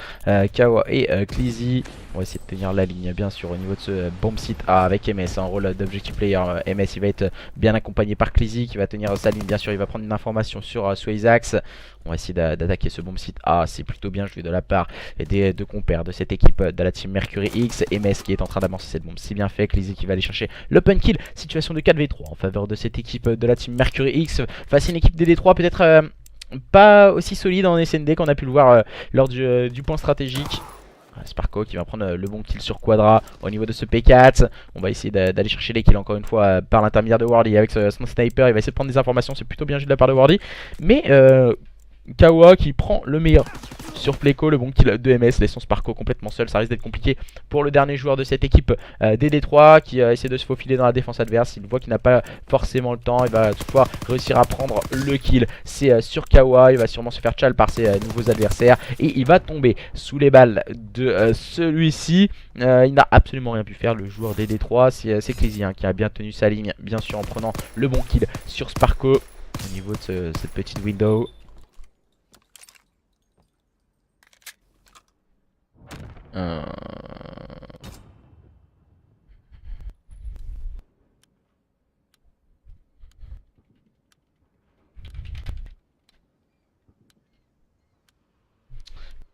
Kawa et Clizy. On va essayer de tenir la ligne bien sûr au niveau de ce bomb site A avec MS, un rôle d'objective player. MS il va être bien accompagné par Clizy qui va tenir sa ligne bien sûr, il va prendre une information sur Swazax. On va essayer d'attaquer ce bomb site A, c'est plutôt bien joué de la part des deux compères de cette équipe de la Team Mercury X. MS qui est en train d'avancer cette bombe, c'est bien fait. Clizy qui va aller chercher l'open kill, situation de 4v3 en faveur de cette équipe de la Team Mercury X. Face à une équipe des D3 peut-être pas aussi solide en SND qu'on a pu le voir lors du point stratégique. Sparko qui va prendre le bon kill sur Quadra au niveau de ce P4. On va essayer d'aller chercher les kills encore une fois par l'intermédiaire de Wardy avec son sniper. Il va essayer de prendre des informations, c'est plutôt bien joué de la part de Wardy. Mais Kawa qui prend le meilleur sur Pléco, le bon kill de MS, laissons Sparko complètement seul, ça risque d'être compliqué pour le dernier joueur de cette équipe DD3 qui essaie de se faufiler dans la défense adverse. Il voit qu'il n'a pas forcément le temps, il va toutefois réussir à prendre le kill. C'est sur Kawa, il va sûrement se faire tchal par ses nouveaux adversaires et il va tomber sous les balles de celui-ci. Il n'a absolument rien pu faire, le joueur DD3, c'est Clizy qui a bien tenu sa ligne, bien sûr en prenant le bon kill sur Sparko au niveau de cette petite window.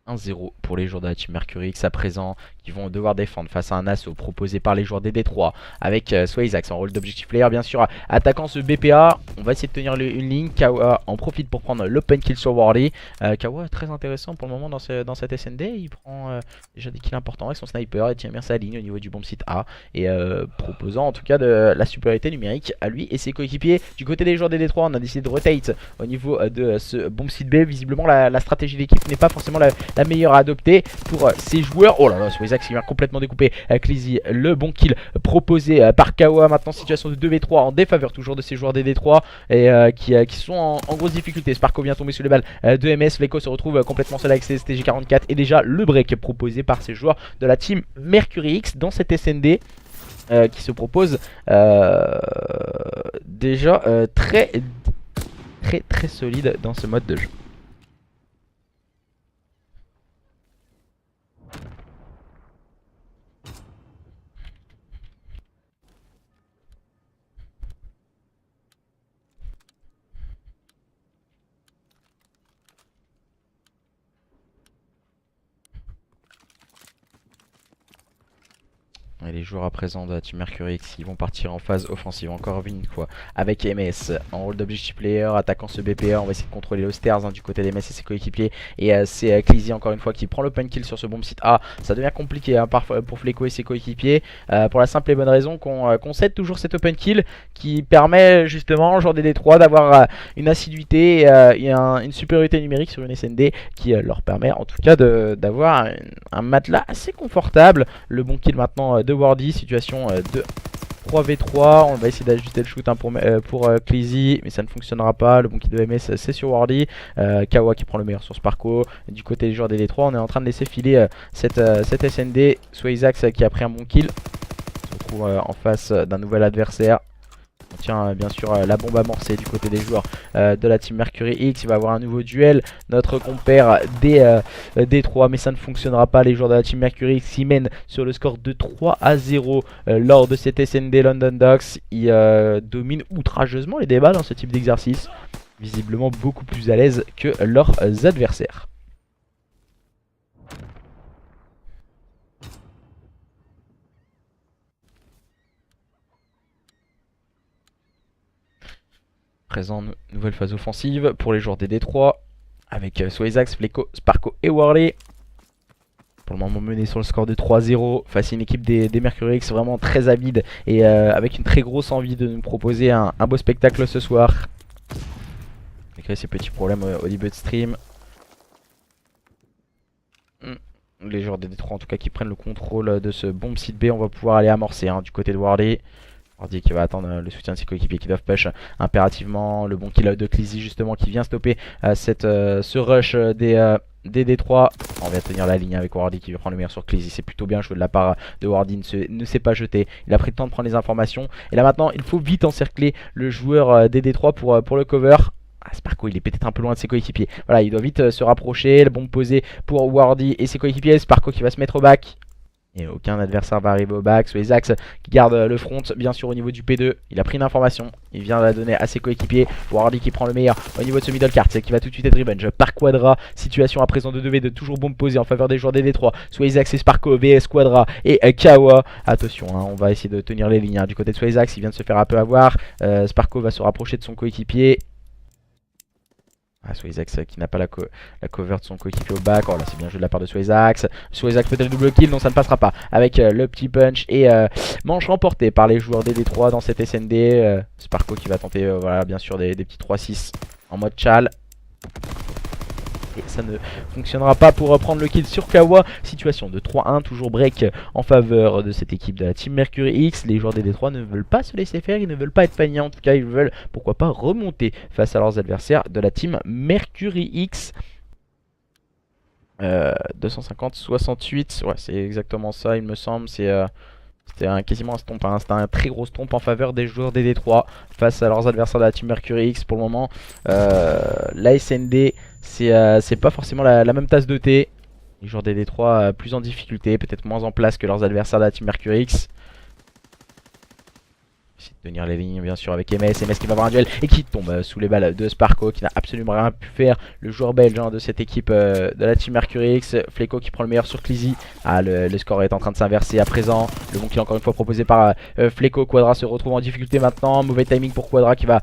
1-0 pour les joueurs de la team Mercury X à présent qui vont devoir défendre face à un assaut proposé par les joueurs des D3 avec Swazax en rôle d'objectif player bien sûr attaquant ce BPA. On va essayer de tenir une ligne. Kawa en profite pour prendre l'open kill sur Warley. Kawa très intéressant pour le moment dans cette SND. Il prend déjà des kills importants avec son sniper et tient bien sa ligne au niveau du bomb site A et proposant en tout cas de la supériorité numérique à lui et ses coéquipiers. Du côté des joueurs des D3 on a décidé de rotate au niveau de ce bomb site B. Visiblement la stratégie de l'équipe n'est pas forcément la meilleure à adopter pour ces joueurs. Oh là là, Swazax qui vient complètement découper Clizy. Le bon kill proposé par Kawa. Maintenant situation de 2v3 en défaveur toujours de ces joueurs des D3 et qui sont en grosse difficulté. Sparko vient tomber sous les balles de MS. Fleco se retrouve complètement seul avec ses STG44 et déjà le break proposé par ces joueurs de la team Mercury X dans cette SND qui se propose déjà très solide dans ce mode de jeu. Et les joueurs à présent de la team Mercury X qui vont partir en phase offensive encore une fois avec MS en rôle d'objectif player, attaquant ce BPA. On va essayer de contrôler le stairs du côté des MS et ses coéquipiers. Et c'est Clizy encore une fois qui prend l'open kill sur ce bomb site A. Ça devient compliqué parfois pour Fleco et ses coéquipiers pour la simple et bonne raison qu'on cède toujours cet open kill qui permet justement aux joueurs des D3 d'avoir une assiduité et une supériorité numérique sur une SND qui leur permet en tout cas d'avoir un matelas assez confortable. Le bon kill maintenant de Wardy, situation de 3v3, on va essayer d'ajuster le shoot pour Clizy, mais ça ne fonctionnera pas. Le bon kill de MS c'est sur Wardy. Kawa qui prend le meilleur sur Sparko. Du côté des joueurs des D3 on est en train de laisser filer cette SND. Swazax qui a pris un bon kill, on se retrouve en face d'un nouvel adversaire. On tient bien sûr la bombe amorcée du côté des joueurs de la team Mercury X. Il va avoir un nouveau duel. Notre compère D3, mais ça ne fonctionnera pas. Les joueurs de la team Mercury X qui mènent sur le score de 3-0 lors de cette SND London Docks. Ils dominent outrageusement les débats dans ce type d'exercice. Visiblement beaucoup plus à l'aise que leurs adversaires. Présent, nouvelle phase offensive pour les joueurs des D3 avec Swazax, Fleco, Sparko et Warley. Pour le moment mené sur le score de 3-0 face à une équipe des Mercury X vraiment très avide et avec une très grosse envie de nous proposer un beau spectacle ce soir. Malgré ces petits problèmes au début de stream. Les joueurs des D3 en tout cas qui prennent le contrôle de ce bomb site B, on va pouvoir aller amorcer du côté de Warley. Wardy qui va attendre le soutien de ses coéquipiers qui doivent push impérativement. Le bon kill de Clizy justement qui vient stopper ce rush des D3. On va tenir la ligne avec Wardy qui va prendre le meilleur sur Clizy. C'est plutôt bien joué de la part de Wardy, ne s'est pas jeté. Il a pris le temps de prendre les informations. Et là maintenant il faut vite encercler le joueur des D3 pour le cover. Sparko il est peut-être un peu loin de ses coéquipiers. Voilà, il doit vite se rapprocher. Le bombe posé pour Wardy et ses coéquipiers. Sparko qui va se mettre au back. Et aucun adversaire va arriver au back. Swazax qui garde le front bien sûr au niveau du P2. Il a pris une information, il vient de la donner à ses coéquipiers. Wardy qui prend le meilleur au niveau de ce middle cart, c'est qui va tout de suite être revenge par Quadra. Situation à présent de 2v2, toujours bombe posée en faveur des joueurs des D3. Swazax et Sparko, VS Quadra et Kawa. Attention on va essayer de tenir les lignes du côté de Swazax, il vient de se faire un peu avoir. Sparko va se rapprocher de son coéquipier. Swazax qui n'a pas la cover de son coéquipier au back. Oh là, c'est bien joué de la part de Swazax. Swazax peut-être le double kill, non ça ne passera pas. Avec le petit punch et manche remportée par les joueurs des D3 dans cette SND. Sparko qui va tenter voilà, bien sûr des petits 3-6 en mode chal. Et ça ne fonctionnera pas pour prendre le kill sur Kawa. Situation de 3-1, toujours break en faveur de cette équipe de la Team Mercury X. Les joueurs des D3 ne veulent pas se laisser faire, ils ne veulent pas être paniers. En tout cas, ils veulent pourquoi pas remonter face à leurs adversaires de la Team Mercury X. 250-68, ouais c'est exactement ça il me semble. C'était quasiment un stomp, hein. C'était un très gros stomp en faveur des joueurs des D3 face à leurs adversaires de la Team Mercury X pour le moment. La SND c'est pas forcément la même tasse de thé. Les joueurs des D3 plus en difficulté, peut-être moins en place que leurs adversaires de la Team Mercury X. Essayer de tenir les lignes bien sûr avec MS qui va avoir un duel et qui tombe sous les balles de Sparko qui n'a absolument rien pu faire. Le joueur belge de cette équipe de la Team Mercury X. Fleco qui prend le meilleur sur Clizy. Le score est en train de s'inverser à présent. Le bon kill encore une fois proposé par Fleco. Quadra se retrouve en difficulté maintenant. Mauvais timing pour Quadra qui va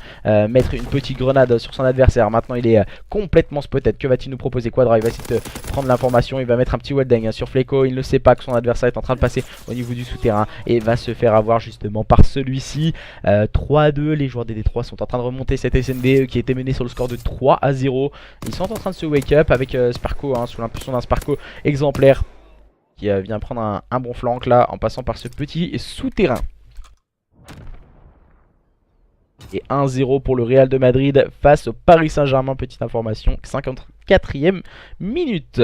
mettre une petite grenade sur son adversaire. Maintenant il est complètement spotted. Que va-t-il nous proposer Quadra? Il va essayer de prendre l'information. Il va mettre un petit wallbang sur Fleco. Il ne sait pas que son adversaire est en train de passer au niveau du souterrain et va se faire avoir justement par celui-ci. 3-2, les joueurs des D3 sont en train de remonter cette SND qui était menée sur le score de 3-0. Ils sont en train de se wake up avec Sparko sous l'impulsion d'un Sparko exemplaire qui vient prendre un bon flank là en passant par ce petit souterrain. Et 1-0 pour le Real de Madrid face au Paris Saint-Germain. Petite information, 54e minute.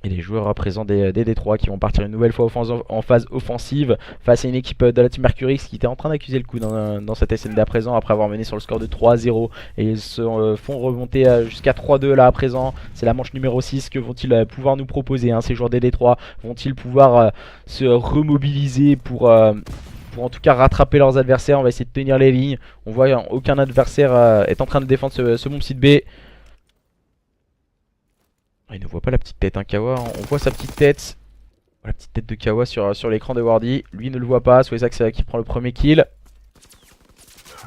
Et les joueurs présents des D3 qui vont partir une nouvelle fois en phase offensive face à une équipe de la Team Mercury qui était en train d'accuser le coup dans cette SND à présent après avoir mené sur le score de 3-0. Et ils se font remonter jusqu'à 3-2 là à présent. C'est la manche numéro 6. Que vont-ils pouvoir nous proposer ces joueurs des D3? Vont-ils pouvoir se remobiliser pour en tout cas rattraper leurs adversaires? On va essayer de tenir les lignes. On voit aucun adversaire est en train de défendre ce bon site B. Il ne voit pas la petite tête, Kawa, on voit sa petite tête. La petite tête de Kawa sur l'écran de Wardy. Lui ne le voit pas, Swazax qui prend le premier kill.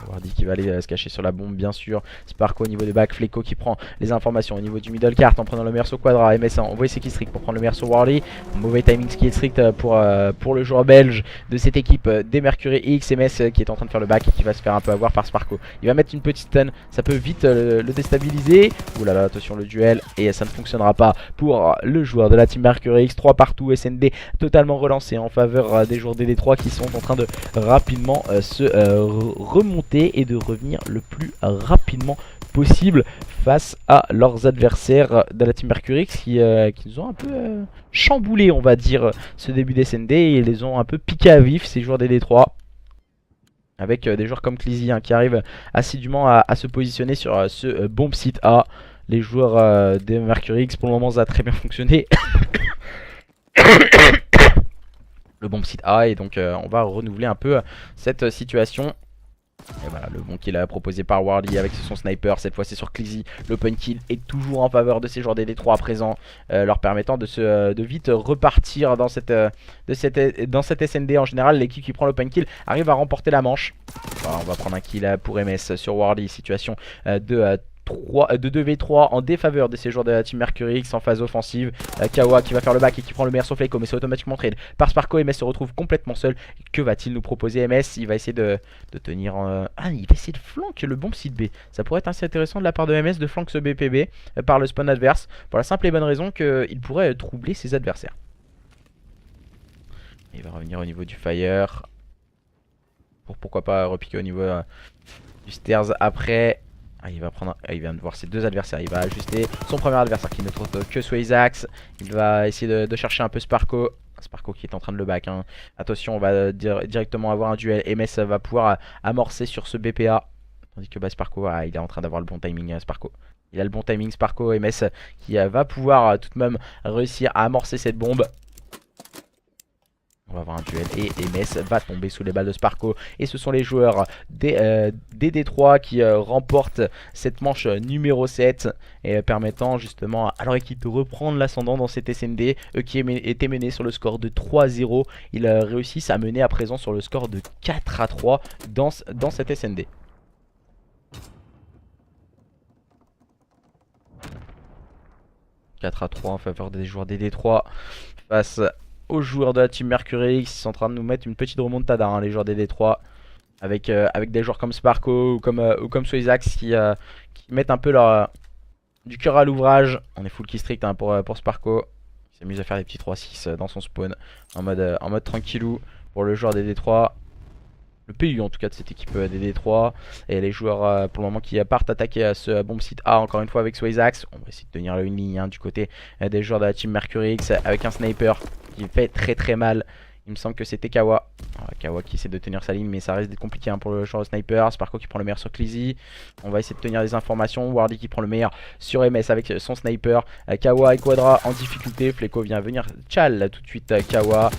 Wardy qui va aller se cacher sur la bombe bien sûr. Sparko au niveau de back, Fleco qui prend les informations au niveau du middle cart en prenant le meilleur sur Quadra. MS on voit ses killstreaks pour prendre le meilleur sur Wardy. Mauvais timing killstreak pour le joueur belge de cette équipe des Mercury X. MS qui est en train de faire le back et qui va se faire un peu avoir par Sparko. Il va mettre une petite stun, ça peut vite le déstabiliser. Ouh là là, attention le duel et ça ne fonctionnera pas pour le joueur de la Team Mercury X. 3 partout, SND totalement relancé en faveur des joueurs des D3 qui sont en train de rapidement se remonter et de revenir le plus rapidement possible face à leurs adversaires de la Team Mercury qui nous ont un peu chamboulé on va dire ce début d'SND et les ont un peu piqué à vif ces joueurs des D3 avec des joueurs comme Clizy qui arrivent assidûment à se positionner sur ce bomb site A. Les joueurs des Mercury X pour le moment ça a très bien fonctionné. Le bomb site A et donc on va renouveler un peu cette situation. Et voilà, le bon kill proposé par Wardy avec son sniper, cette fois c'est sur Clizy. L'open kill est toujours en faveur de ces joueurs des D3 à présent, leur permettant de vite repartir dans cette SND. En général, l'équipe qui prend l'open kill arrive à remporter la manche. Voilà, on va prendre un kill pour MS sur Wardy, situation de 2v3 en défaveur de ces joueurs de la Team Mercury X en phase offensive. Kawa qui va faire le back et qui prend le meilleur sur Fleco, mais c'est automatiquement trade par Sparko. MS se retrouve complètement seul. Que va-t-il nous proposer MS? Il va essayer de tenir il va essayer de flank le bomb site B. Ça pourrait être assez intéressant de la part de MS de flank ce BPB par le spawn adverse, pour la simple et bonne raison qu'il pourrait troubler ses adversaires. Il va revenir au niveau du fire pour pourquoi pas repiquer au niveau du stairs après. Il vient de voir ses deux adversaires. Il va ajuster son premier adversaire qui ne trouve que Swazax. Il va essayer de chercher un peu Sparko. Sparko qui est en train de le back. Attention, on va directement avoir un duel. MS va pouvoir amorcer sur ce BPA. Tandis que Sparko, il est en train d'avoir le bon timing. Sparko. Il a le bon timing. Sparko, MS qui va pouvoir tout de même réussir à amorcer cette bombe. On va avoir un duel et MS va tomber sous les balles de Sparko. Et ce sont les joueurs des D3 qui remportent cette manche numéro 7 et permettant justement à leur équipe de reprendre l'ascendant dans cette SND. Eux qui étaient menés sur le score de 3-0, ils réussissent à mener à présent sur le score de 4-3 dans cette SND. 4 à 3 en faveur des joueurs des D3 face aux joueurs de la team Mercury X. Ils sont en train de nous mettre une petite remontada, hein, les joueurs des D3. Avec des joueurs comme Sparko ou comme Swizax qui mettent un peu du cœur à l'ouvrage. On est full key strict, hein, pour Sparko. Il s'amuse à faire des petits 3-6 dans son spawn en mode tranquillou pour le joueur des D3. Le PU en tout cas de cette équipe des D3. Et les joueurs pour le moment qui partent attaquer à ce bomb site A encore une fois avec Swizax. On va essayer de tenir une ligne, hein, du côté des joueurs de la team Mercury X avec un sniper qui fait très très mal. Il me semble que c'était Kawa. Kawa qui essaie de tenir sa ligne, mais ça risque d'être compliqué, hein, pour le joueur de sniper. Sparko qui prend le meilleur sur Clizy. On va essayer de tenir des informations. Wardy qui prend le meilleur sur MS avec son sniper. Kawa et Quadra en difficulté. Fleco vient venir Chal tout de suite. Kawa,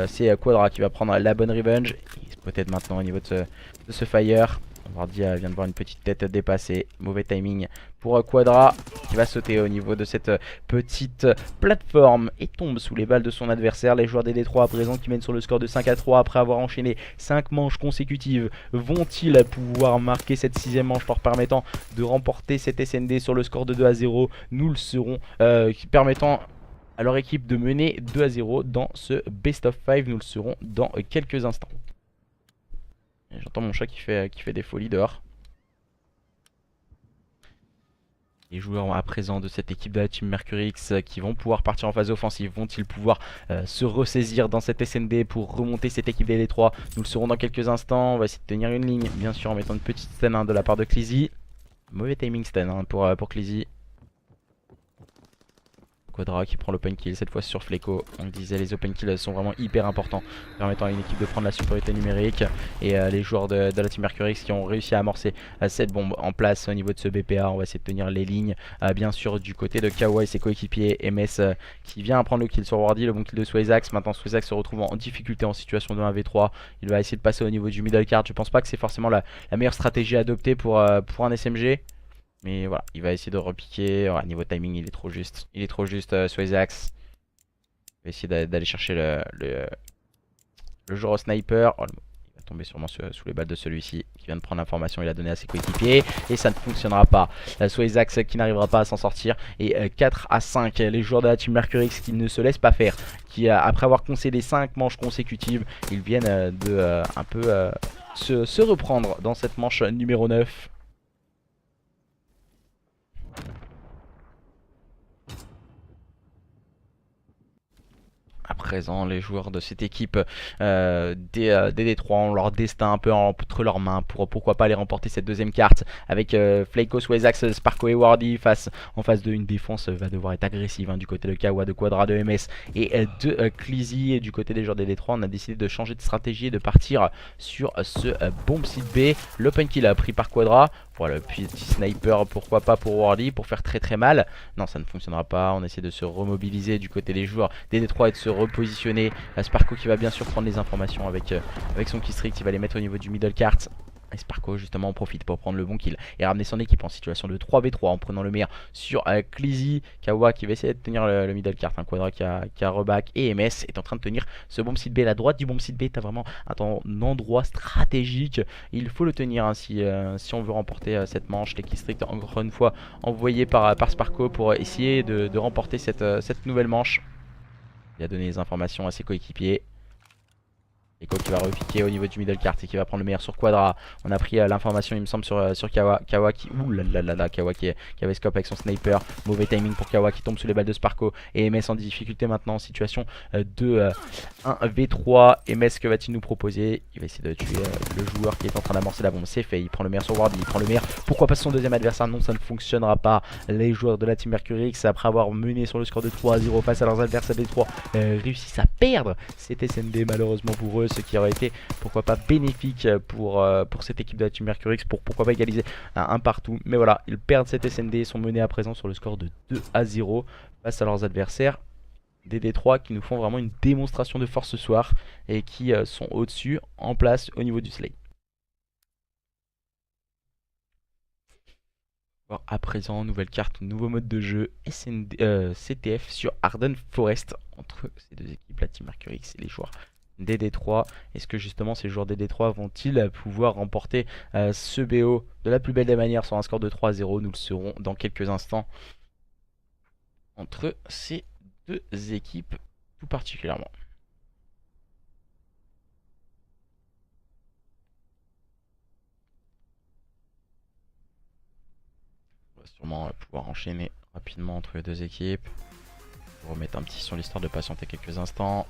c'est Quadra qui va prendre la bonne revenge. Il se peut-être maintenant au niveau de ce fire. Wardy vient de voir une petite tête dépassée. Mauvais timing pour Quadra qui va sauter au niveau de cette petite plateforme et tombe sous les balles de son adversaire. Les joueurs des D3 à présent qui mènent sur le score de 5 à 3 après avoir enchaîné 5 manches consécutives. Vont-ils pouvoir marquer cette 6ème manche leur permettant de remporter cette SND sur le score de 2 à 0? Nous le saurons, permettant à leur équipe de mener 2 à 0 dans ce best of 5. Nous le saurons dans quelques instants. J'entends mon chat qui fait des folies dehors. Les joueurs à présent de cette équipe de la team Mercury X qui vont pouvoir partir en phase offensive, vont-ils pouvoir se ressaisir dans cette SND pour remonter cette équipe des L3? Nous le saurons dans quelques instants. On va essayer de tenir une ligne, bien sûr en mettant une petite stun, hein, de la part de Clizy. Mauvais timing stun, hein, pour Clizy. Quadra qui prend l'open kill cette fois sur Fleco. On le disait, les open kills sont vraiment hyper importants, permettant à une équipe de prendre la supériorité numérique. Et les joueurs de la team Mercury X qui ont réussi à amorcer cette bombe en place au niveau de ce BPA. On va essayer de tenir les lignes, bien sûr du côté de Kawa et ses coéquipiers. MS qui vient prendre le kill sur Wardy, le bon kill de Swizax. Maintenant Swizax se retrouve en difficulté en situation de 1v3. Il va essayer de passer au niveau du middle card. Je pense pas que c'est forcément la meilleure stratégie à adopter pour un SMG. Mais voilà, il va essayer de repiquer. Ouais, niveau timing, il est trop juste. Il est trop juste, Swizax. Il va essayer d'aller chercher le joueur au sniper. Oh, il va tomber sûrement sous les balles de celui-ci qui vient de prendre l'information. Il a donné à ses coéquipiers. Et ça ne fonctionnera pas. Swizax qui n'arrivera pas à s'en sortir. Et 4 à 5, les joueurs de la team Mercury X qui ne se laissent pas faire. Qui, après avoir concédé 5 manches consécutives, ils viennent un peu se reprendre dans cette manche numéro 9. À présent, les joueurs de cette équipe des D3 ont leur destin un peu entre leurs mains pour pourquoi pas aller remporter cette deuxième carte avec Fleco, Swizax, Sparko et Wardy en face de une défense va devoir être agressive, hein, du côté de Kawa, de Quadra, de MS et de Clizy. Et du côté des joueurs des D3, on a décidé de changer de stratégie et de partir sur ce bomb site B. L'open kill a pris par Quadra. Voilà, le petit sniper, pourquoi pas pour Wardy, pour faire très mal. Non, ça ne fonctionnera pas. On essaie de se remobiliser du côté des joueurs des D3 et de se repositionner. Sparko qui va bien sûr prendre les informations avec son keystrict. Il va les mettre au niveau du middle cart. Et Sparko justement en profite pour prendre le bon kill et ramener son équipe en situation de 3v3 en prenant le meilleur sur Clizy. Kawa qui va essayer de tenir le middle cart, un Quadra qui a reback et MS est en train de tenir ce bomb site B. La droite du bomb site B est vraiment un endroit stratégique. Il faut le tenir, hein, si on veut remporter cette manche. Les keystricts encore une fois envoyés par Sparko pour essayer de remporter cette nouvelle manche. Il a donné les informations à ses coéquipiers. Eko qui va repiquer au niveau du middle cart et qui va prendre le meilleur sur Quadra. On a pris l'information, il me semble, sur Kawa. Kawa qui. Ouh là là là là, Kawa qui avait scope avec son sniper. Mauvais timing pour Kawa qui tombe sous les balles de Sparko. Et MS en difficulté maintenant en situation de 1v3. MS, que va-t-il nous proposer? Il va essayer de tuer le joueur qui est en train d'amorcer la bombe. C'est fait, il prend le meilleur sur Wardy, il prend le meilleur. Pourquoi pas son deuxième adversaire? Non, ça ne fonctionnera pas. Les joueurs de la team Mercury X, après avoir mené sur le score de 3 à 0 face à leurs adversaires des 3, réussissent à perdre cette SND malheureusement pour eux. Ce qui aurait été pourquoi pas bénéfique pour cette équipe de la team Mercury X, pour pourquoi pas égaliser un partout. Mais voilà, ils perdent cette SND et sont menés à présent sur le score de 2 à 0 face à leurs adversaires des D3 qui nous font vraiment une démonstration de force ce soir et qui sont au-dessus en place au niveau du slate. Alors, à présent, nouvelle carte, nouveau mode de jeu, CTF sur Arden Forest entre ces deux équipes, la team Mercury X et les joueurs des D3. Est-ce que justement ces joueurs des D3 vont-ils pouvoir remporter ce BO de la plus belle des manières sur un score de 3 à 0? Nous le saurons dans quelques instants. entre ces deux équipes tout particulièrement. On va sûrement pouvoir enchaîner rapidement entre les deux équipes. Je vais remettre un petit son l'histoire de patienter quelques instants.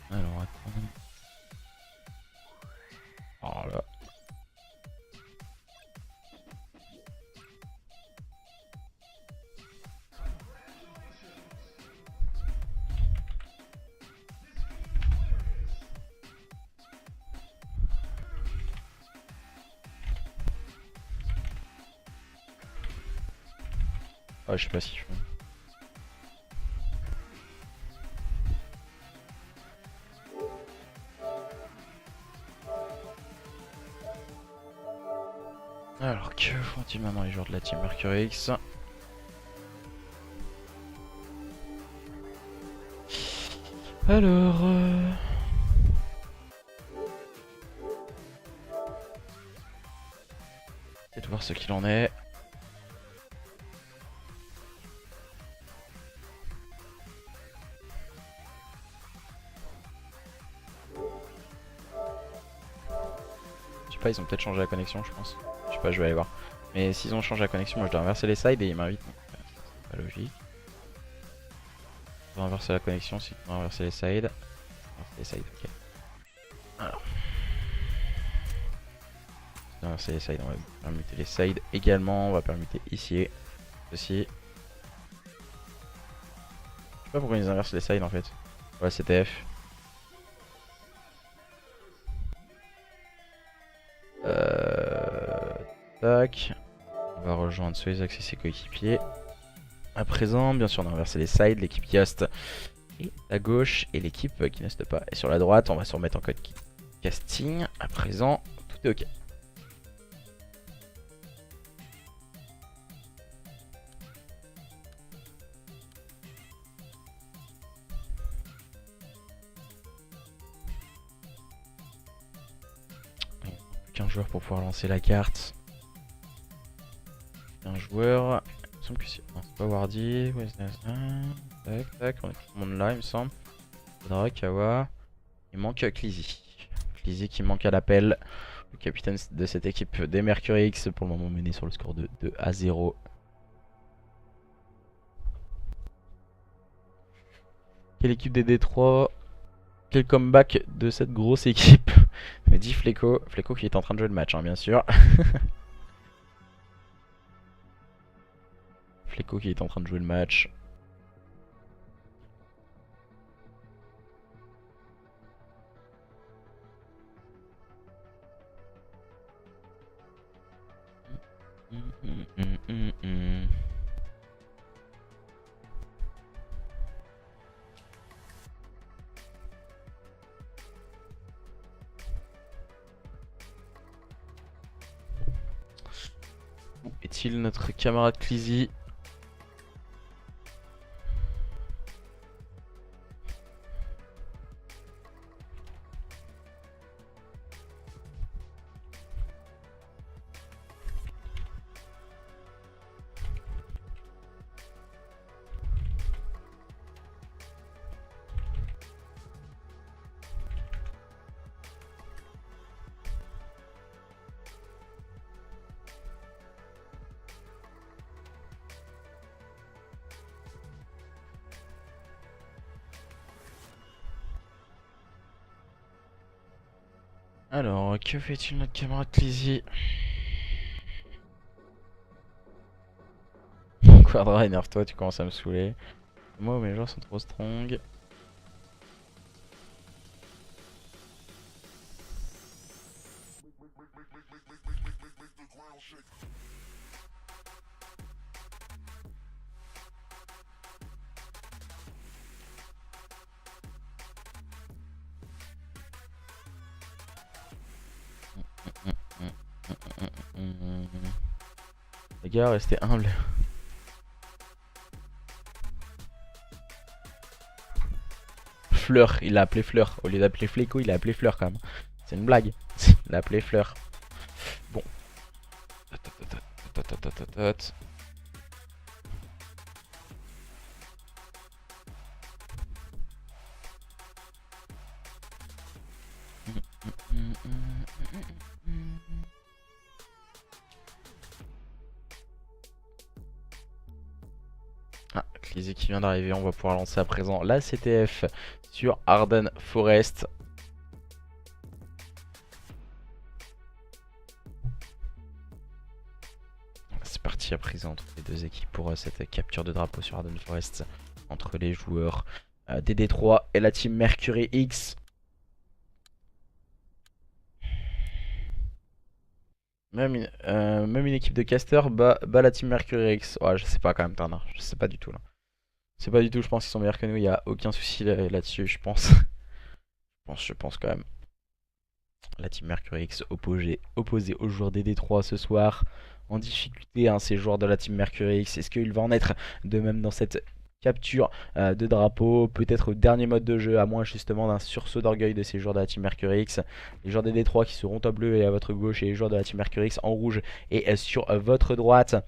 Alors attends. Oh là. Ah, je sais pas si je fais. Alors, que font-ils maintenant les joueurs de la team Mercury X? Alors... essayer de voir ce qu'il en est. Je sais pas, ils ont peut-être changé la connexion, je pense. Je sais pas, je vais aller voir. Mais s'ils ont changé la connexion, moi je dois inverser les sides et ils m'invitent. C'est pas logique. Je dois inverser la connexion, si tu dois inverser les sides. Inverser les sides, ok. Alors. Inverser les sides, on va permuter les sides également. On va permuter ici. Ceci. Je sais pas pourquoi ils inversent les sides en fait. Voilà, CTF. Tac. On va rejoindre Soizak et ses coéquipiers. À présent, bien sûr, on a inversé les sides. L'équipe Yost est à gauche et l'équipe qui n'est pas est sur la droite. On va se remettre en code casting. À présent, tout est ok. Plus qu'un joueur pour pouvoir lancer la carte. Un joueur. Il me semble que c'est. Non, c'est pas Wardy. Tac, tac. On est tout le monde là, il me semble. Faudra Kawa. Il manque Clizy. Clizy qui manque à l'appel. Le capitaine de cette équipe des Mercury X pour le moment mené sur le score de 2-0. Quelle équipe des Détroits? Quel comeback de cette grosse équipe? Me dit Fleco. Fleco qui est en train de jouer le match, hein, bien sûr. Fleco qui est en train de jouer le match. Où est-il notre camarade Clizy? Alors, que fait-il notre camarade Clizy? Quadra, énerve-toi, tu commences à me saouler. Moi, mes joueurs sont trop strong. Les gars, restez humbles. Fleur, il l'a appelé Fleur. Au lieu d'appeler Fléco, il a appelé Fleur quand même. C'est une blague. Il a appelé Fleur. Bon. Ah, Clisy qui vient d'arriver, on va pouvoir lancer à présent la CTF sur Arden Forest. C'est parti à présent entre les deux équipes pour cette capture de drapeau sur Arden Forest entre les joueurs des D3 et la team Mercury X. Même une équipe de casters bat la team Mercury X. Ouais, je sais pas quand même, Turner. Je sais pas du tout là. C'est pas du tout, je pense qu'ils sont meilleurs que nous. Il y a aucun souci là-dessus, je pense. Je pense quand même. La team Mercury X opposée aux joueurs des D3 ce soir. En difficulté, hein, ces joueurs de la team Mercury X. Est-ce qu'il va en être de même dans cette capture de drapeau? Peut-être au dernier mode de jeu, à moins justement d'un sursaut d'orgueil de ces joueurs de la team Mercury X. Les joueurs des D3 qui seront en bleu et à votre gauche, et les joueurs de la team Mercury X en rouge et sur votre droite.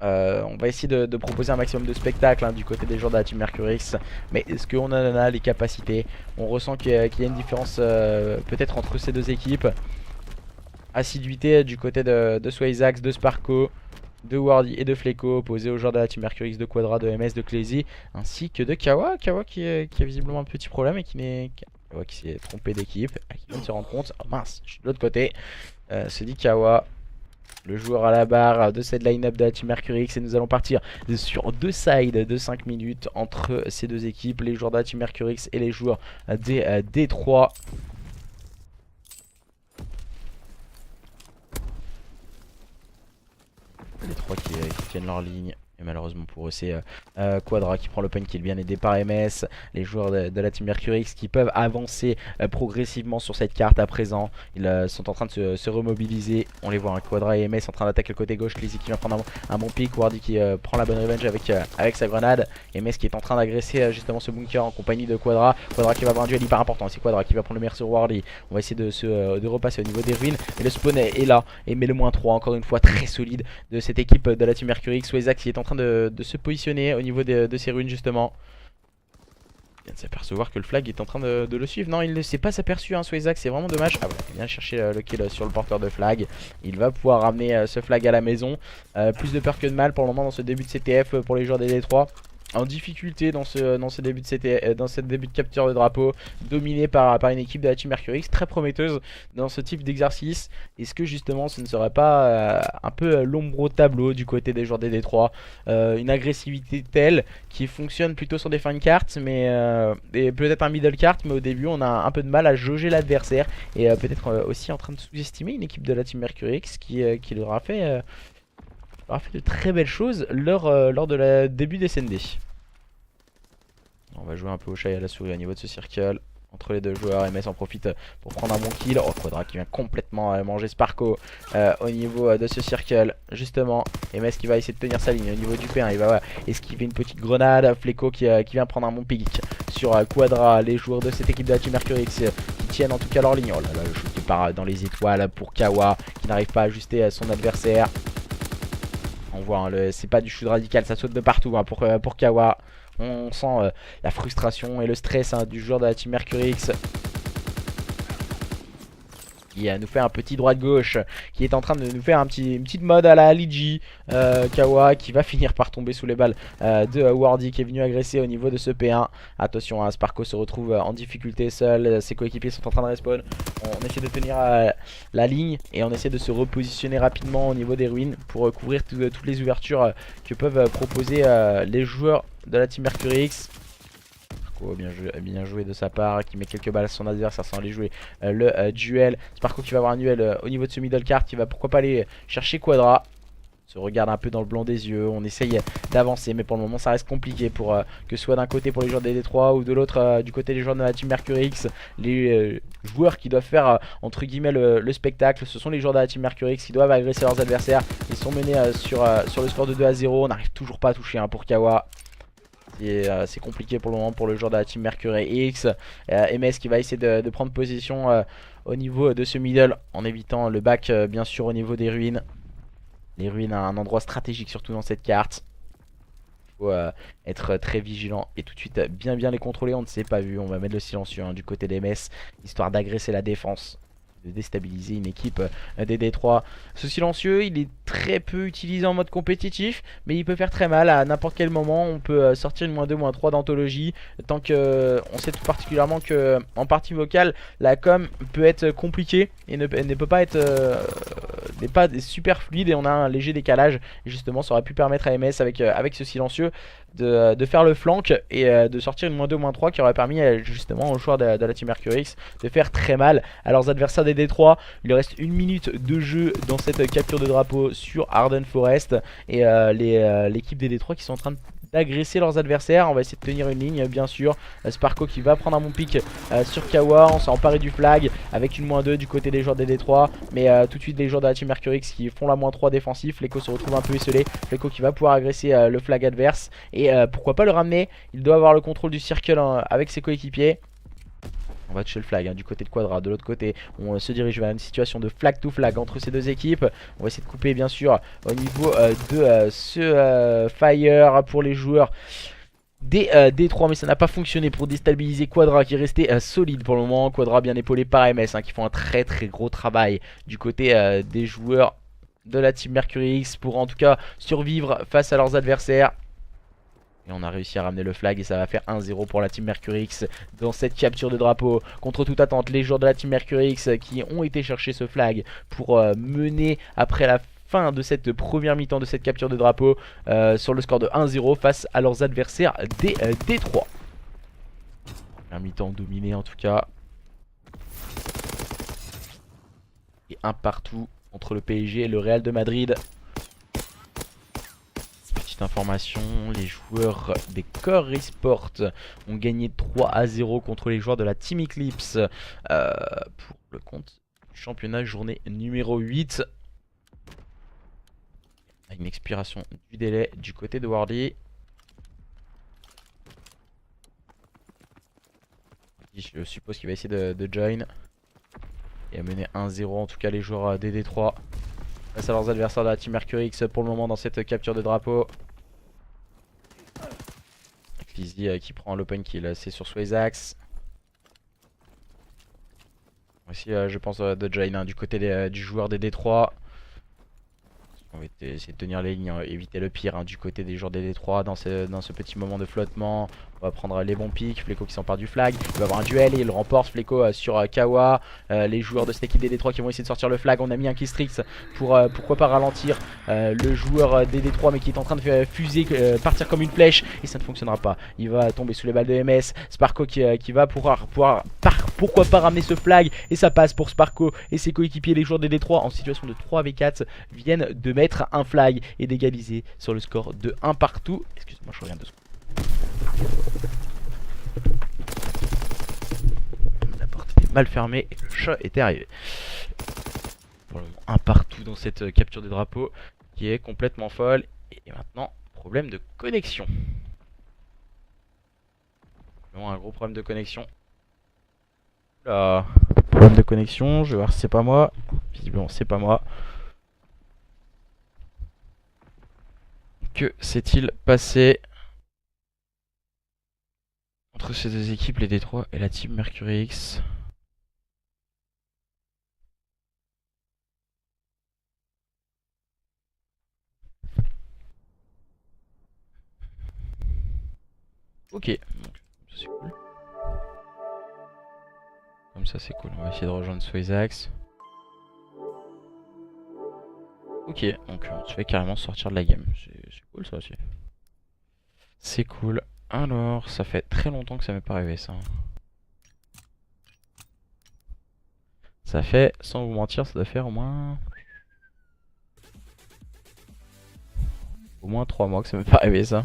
On va essayer de proposer un maximum de spectacle, hein, du côté des joueurs de la team Mercury X. Mais est-ce qu'on en a les capacités? On ressent qu'il y a une différence peut-être entre ces deux équipes. Assiduité du côté de Swazax, de Sparko, de Wardy et de Fléco, opposé aux joueurs de la team Mercury X, de Quadra, de MS, de Clisy, ainsi que de Kawa. Kawa qui a visiblement un petit problème et qui s'est trompé d'équipe, qui vient de se rendre compte. Oh mince, je suis de l'autre côté. Se dit Kawa, le joueur à la barre de cette line-up de la team Mercury X, et nous allons partir sur deux sides de 5 minutes entre ces deux équipes, les joueurs de la team Mercury X et les joueurs des D3. Les trois qui tiennent leur ligne. Et malheureusement pour eux c'est Quadra qui prend le point kill, bien aidé par MS. Les joueurs de la team Mercury X qui peuvent avancer progressivement sur cette carte à présent. Ils sont en train de se remobiliser. On les voit, hein, Quadra et MS en train d'attaquer le côté gauche. Clisy qui vient prendre un bon pick. Wardy qui prend la bonne revenge avec sa grenade. MS qui est en train d'agresser justement ce bunker en compagnie de Quadra. Quadra qui va avoir un duel hyper important. C'est Quadra qui va prendre le meilleur sur Wardy. On va essayer de repasser au niveau des ruines. Et le spawn est là. Et met le -3 encore une fois très solide de cette équipe de la team Mercury X. Swazax qui est en train de se positionner au niveau de ces ruines justement. Il vient de s'apercevoir que le flag est en train de le suivre. Non, il ne s'est pas aperçu, hein, Swazax, c'est vraiment dommage. Ah ouais, il vient chercher le kill sur le porteur de flag. Il va pouvoir ramener ce flag à la maison. Plus de peur que de mal pour le moment dans ce début de CTF pour les joueurs des D3. En difficulté dans ce début de CTF, dans cette début de capture de drapeau, dominé par une équipe de la team Mercury X très prometteuse dans ce type d'exercice. Est-ce que justement ce ne serait pas un peu l'ombre au tableau du côté des joueurs des D3, une agressivité telle qui fonctionne plutôt sur des fins de cartes, mais et peut-être un middle card, mais au début on a un peu de mal à jauger l'adversaire, et peut-être aussi en train de sous-estimer une équipe de la team Mercury X qui leur a fait de très belles choses lors de la début des SND. On va jouer un peu au chat et à la souris au niveau de ce circle entre les deux joueurs. MS en profite pour prendre un bon kill. Oh, Quadra qui vient complètement manger Sparko au niveau de ce circle justement. MS qui va essayer de tenir sa ligne au niveau du P1. Il va esquiver une petite grenade. Fléco qui vient prendre un bon pick sur Quadra. Les joueurs de cette équipe de la team Mercury X qui tiennent en tout cas leur ligne. Oh là là, le shoot qui part dans les étoiles pour Kawa qui n'arrive pas à ajuster son adversaire. On voit, hein, c'est pas du shoot radical, ça saute de partout, hein, pour Kawa. On sent la frustration et le stress, hein, du joueur de la team Mercury X. Qui nous fait un petit droite-gauche, qui est en train de nous faire une petite mode à la Ligi. Kawa qui va finir par tomber sous les balles de Wardy qui est venu agresser au niveau de ce P1. Attention, hein, Sparko se retrouve en difficulté seul, ses coéquipiers sont en train de respawn. On essaie de tenir la ligne et on essaie de se repositionner rapidement au niveau des ruines pour couvrir toutes les ouvertures que peuvent proposer les joueurs de la team Mercury X. Sparko bien joué de sa part, qui met quelques balles à son adversaire sans aller jouer le duel. Sparko qui va avoir un duel au niveau de ce middle card, qui va pourquoi pas aller chercher Quadra. se regarde un peu dans le blanc des yeux, on essaye d'avancer, mais pour le moment ça reste compliqué pour que ce soit d'un côté pour les joueurs des D3 ou de l'autre du côté des joueurs de la team Mercury X. Les joueurs qui doivent faire entre guillemets le spectacle, ce sont les joueurs de la team Mercury X qui doivent agresser leurs adversaires. Ils sont menés sur le score de 2-0, on n'arrive toujours pas à toucher pour Kawa. C'est compliqué pour le moment pour le joueur de la team Mercury X. MS qui va essayer de prendre position au niveau de ce middle en évitant le back bien sûr au niveau des ruines. Les ruines à un endroit stratégique surtout dans cette carte. Il faut être très vigilant et tout de suite bien les contrôler. On ne s'est pas vu, on va mettre le silencieux du côté des MS, histoire d'agresser la défense, de déstabiliser une équipe des D3. Ce silencieux il est très peu utilisé en mode compétitif, mais il peut faire très mal à n'importe quel moment. On peut sortir une -2, -3 d'anthologie. Tant que on sait tout particulièrement que en partie vocale la com peut être compliquée et ne peut pas être n'est pas super fluide et on a un léger décalage. Et justement ça aurait pu permettre à MS avec ce silencieux de faire le flank et de sortir une -2, -3 qui aurait permis justement aux joueurs de la team Mercury X de faire très mal à leurs adversaires des D3. Il reste 1 minute de jeu dans cette capture de drapeau sur Arden Forest et l'équipe des D3 qui sont en train d'agresser leurs adversaires. On va essayer de tenir une ligne bien sûr. Sparko qui va prendre un bon pick sur Kawa. On s'est emparé du flag avec une -2 du côté des joueurs des D3. Mais tout de suite les joueurs de la team Mercury X qui font la -3 défensif. Fleco se retrouve un peu esselé. Fleco qui va pouvoir agresser le flag adverse. Et pourquoi pas le ramener. Il doit avoir le contrôle du circle avec ses coéquipiers. On va toucher le flag du côté de Quadra. De l'autre côté on se dirige vers une situation de flag to flag entre ces deux équipes. On va essayer de couper bien sûr au niveau de ce fire pour les joueurs des D3, mais ça n'a pas fonctionné pour déstabiliser Quadra qui est resté solide pour le moment. Quadra bien épaulé par MS qui font un très gros travail du côté des joueurs de la team Mercury X pour en tout cas survivre face à leurs adversaires. Et on a réussi à ramener le flag et ça va faire 1-0 pour la team Mercury X dans cette capture de drapeau. Contre toute attente, les joueurs de la team Mercury X qui ont été chercher ce flag pour mener après la fin de cette première mi-temps de cette capture de drapeau sur le score de 1-0 face à leurs adversaires des D3. Un mi-temps dominé en tout cas. Et un partout entre le PSG et le Real de Madrid. Information, les joueurs des Core Esport ont gagné 3-0 contre les joueurs de la Team Eclipse pour le compte du championnat journée numéro 8. Une expiration du délai du côté de Wardy. Je suppose qu'il va essayer de join et à mener 1-0 en tout cas les joueurs des D3 face à leurs adversaires de la Team Mercury X pour le moment dans cette capture de drapeau. Lizzy qui prend l'open kill, c'est sur Swazax. Aussi je pense de join du côté du joueur des D3. On va essayer de tenir les lignes, éviter le pire du côté des joueurs des D3 dans ce petit moment de flottement. On va prendre les bons pics. Fleco qui s'empare du flag. Il va avoir un duel et il remporte Fleco sur Kawa. Les joueurs de cette équipe des D3 qui vont essayer de sortir le flag. On a mis un Killstrix pour pourquoi pas ralentir le joueur des D3 mais qui est en train de fuser, partir comme une flèche. Et ça ne fonctionnera pas. Il va tomber sous les balles de MS. Sparko qui va pouvoir pourquoi pas ramener ce flag. Et ça passe pour Sparko et ses coéquipiers. Les joueurs des D3 en situation de 3v4 viennent de mettre un flag et d'égaliser sur le score de 1 partout. Excuse-moi, je reviens 2 secondes. La porte était mal fermée et le chat était arrivé. Pour le moment, 1 partout dans cette capture de drapeau qui est complètement folle. Et maintenant, problème de connexion. Un gros problème de connexion. Là, problème de connexion, je vais voir si c'est pas moi. Visiblement, c'est pas moi. Que s'est-il passé entre ces deux équipes, les D3 et la team Mercury X? Ok, donc c'est cool. Comme ça c'est cool, on va essayer de rejoindre Swazax. Ok, donc on se fait carrément sortir de la game, c'est cool ça aussi. C'est cool. Alors, ça fait très longtemps que ça m'est pas arrivé ça. Ça fait, sans vous mentir, ça doit faire au moins Au moins 3 mois que ça m'est pas arrivé ça.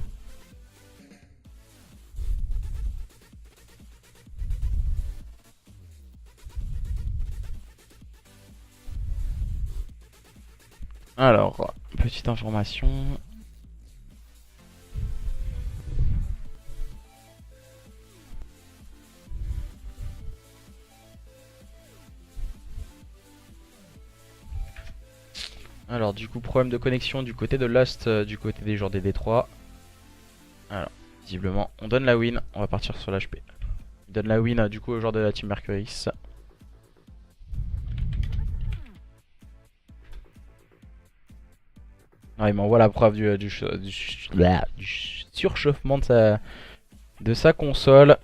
Alors, petite information. Alors du coup problème de connexion du côté de Lost, du côté des joueurs des D3. Alors visiblement on donne la win, on va partir sur l'HP. Il donne la win du coup aux joueurs de la team Mercurix. Ah, il m'envoie la preuve du surchauffement de sa console.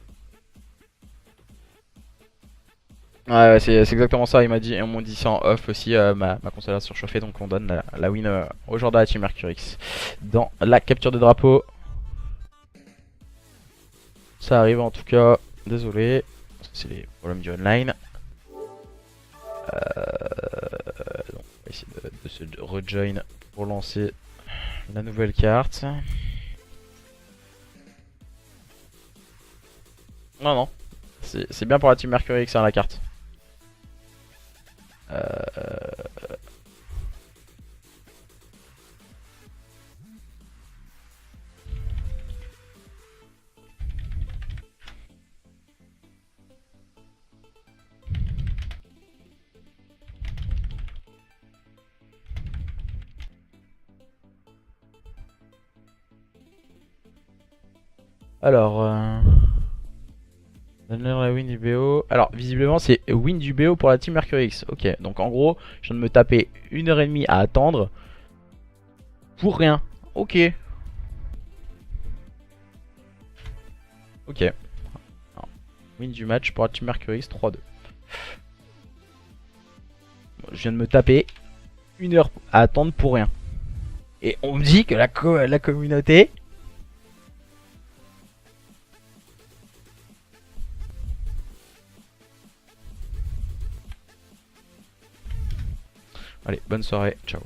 Ouais, c'est exactement ça, il m'a dit, on m'a dit ça en off aussi, ma console a surchauffé, donc on donne la win aux joueurs de la team Mercurix. Dans la capture de drapeau. Ça arrive en tout cas, désolé, c'est les problèmes du online. Donc on va essayer de se rejoin pour lancer la nouvelle carte. Non, non, c'est bien pour la team Mercury que c'est la carte. Alors, donner la win du BO. Alors, visiblement, c'est win du BO pour la team Mercury X. Ok, donc en gros, je viens de me taper 1h30 à attendre pour rien. Ok. Ok. Alors, win du match pour la team Mercury X 3-2. Bon, je viens de me taper 1 heure à attendre pour rien. Et on me dit que la communauté. Allez, bonne soirée, ciao.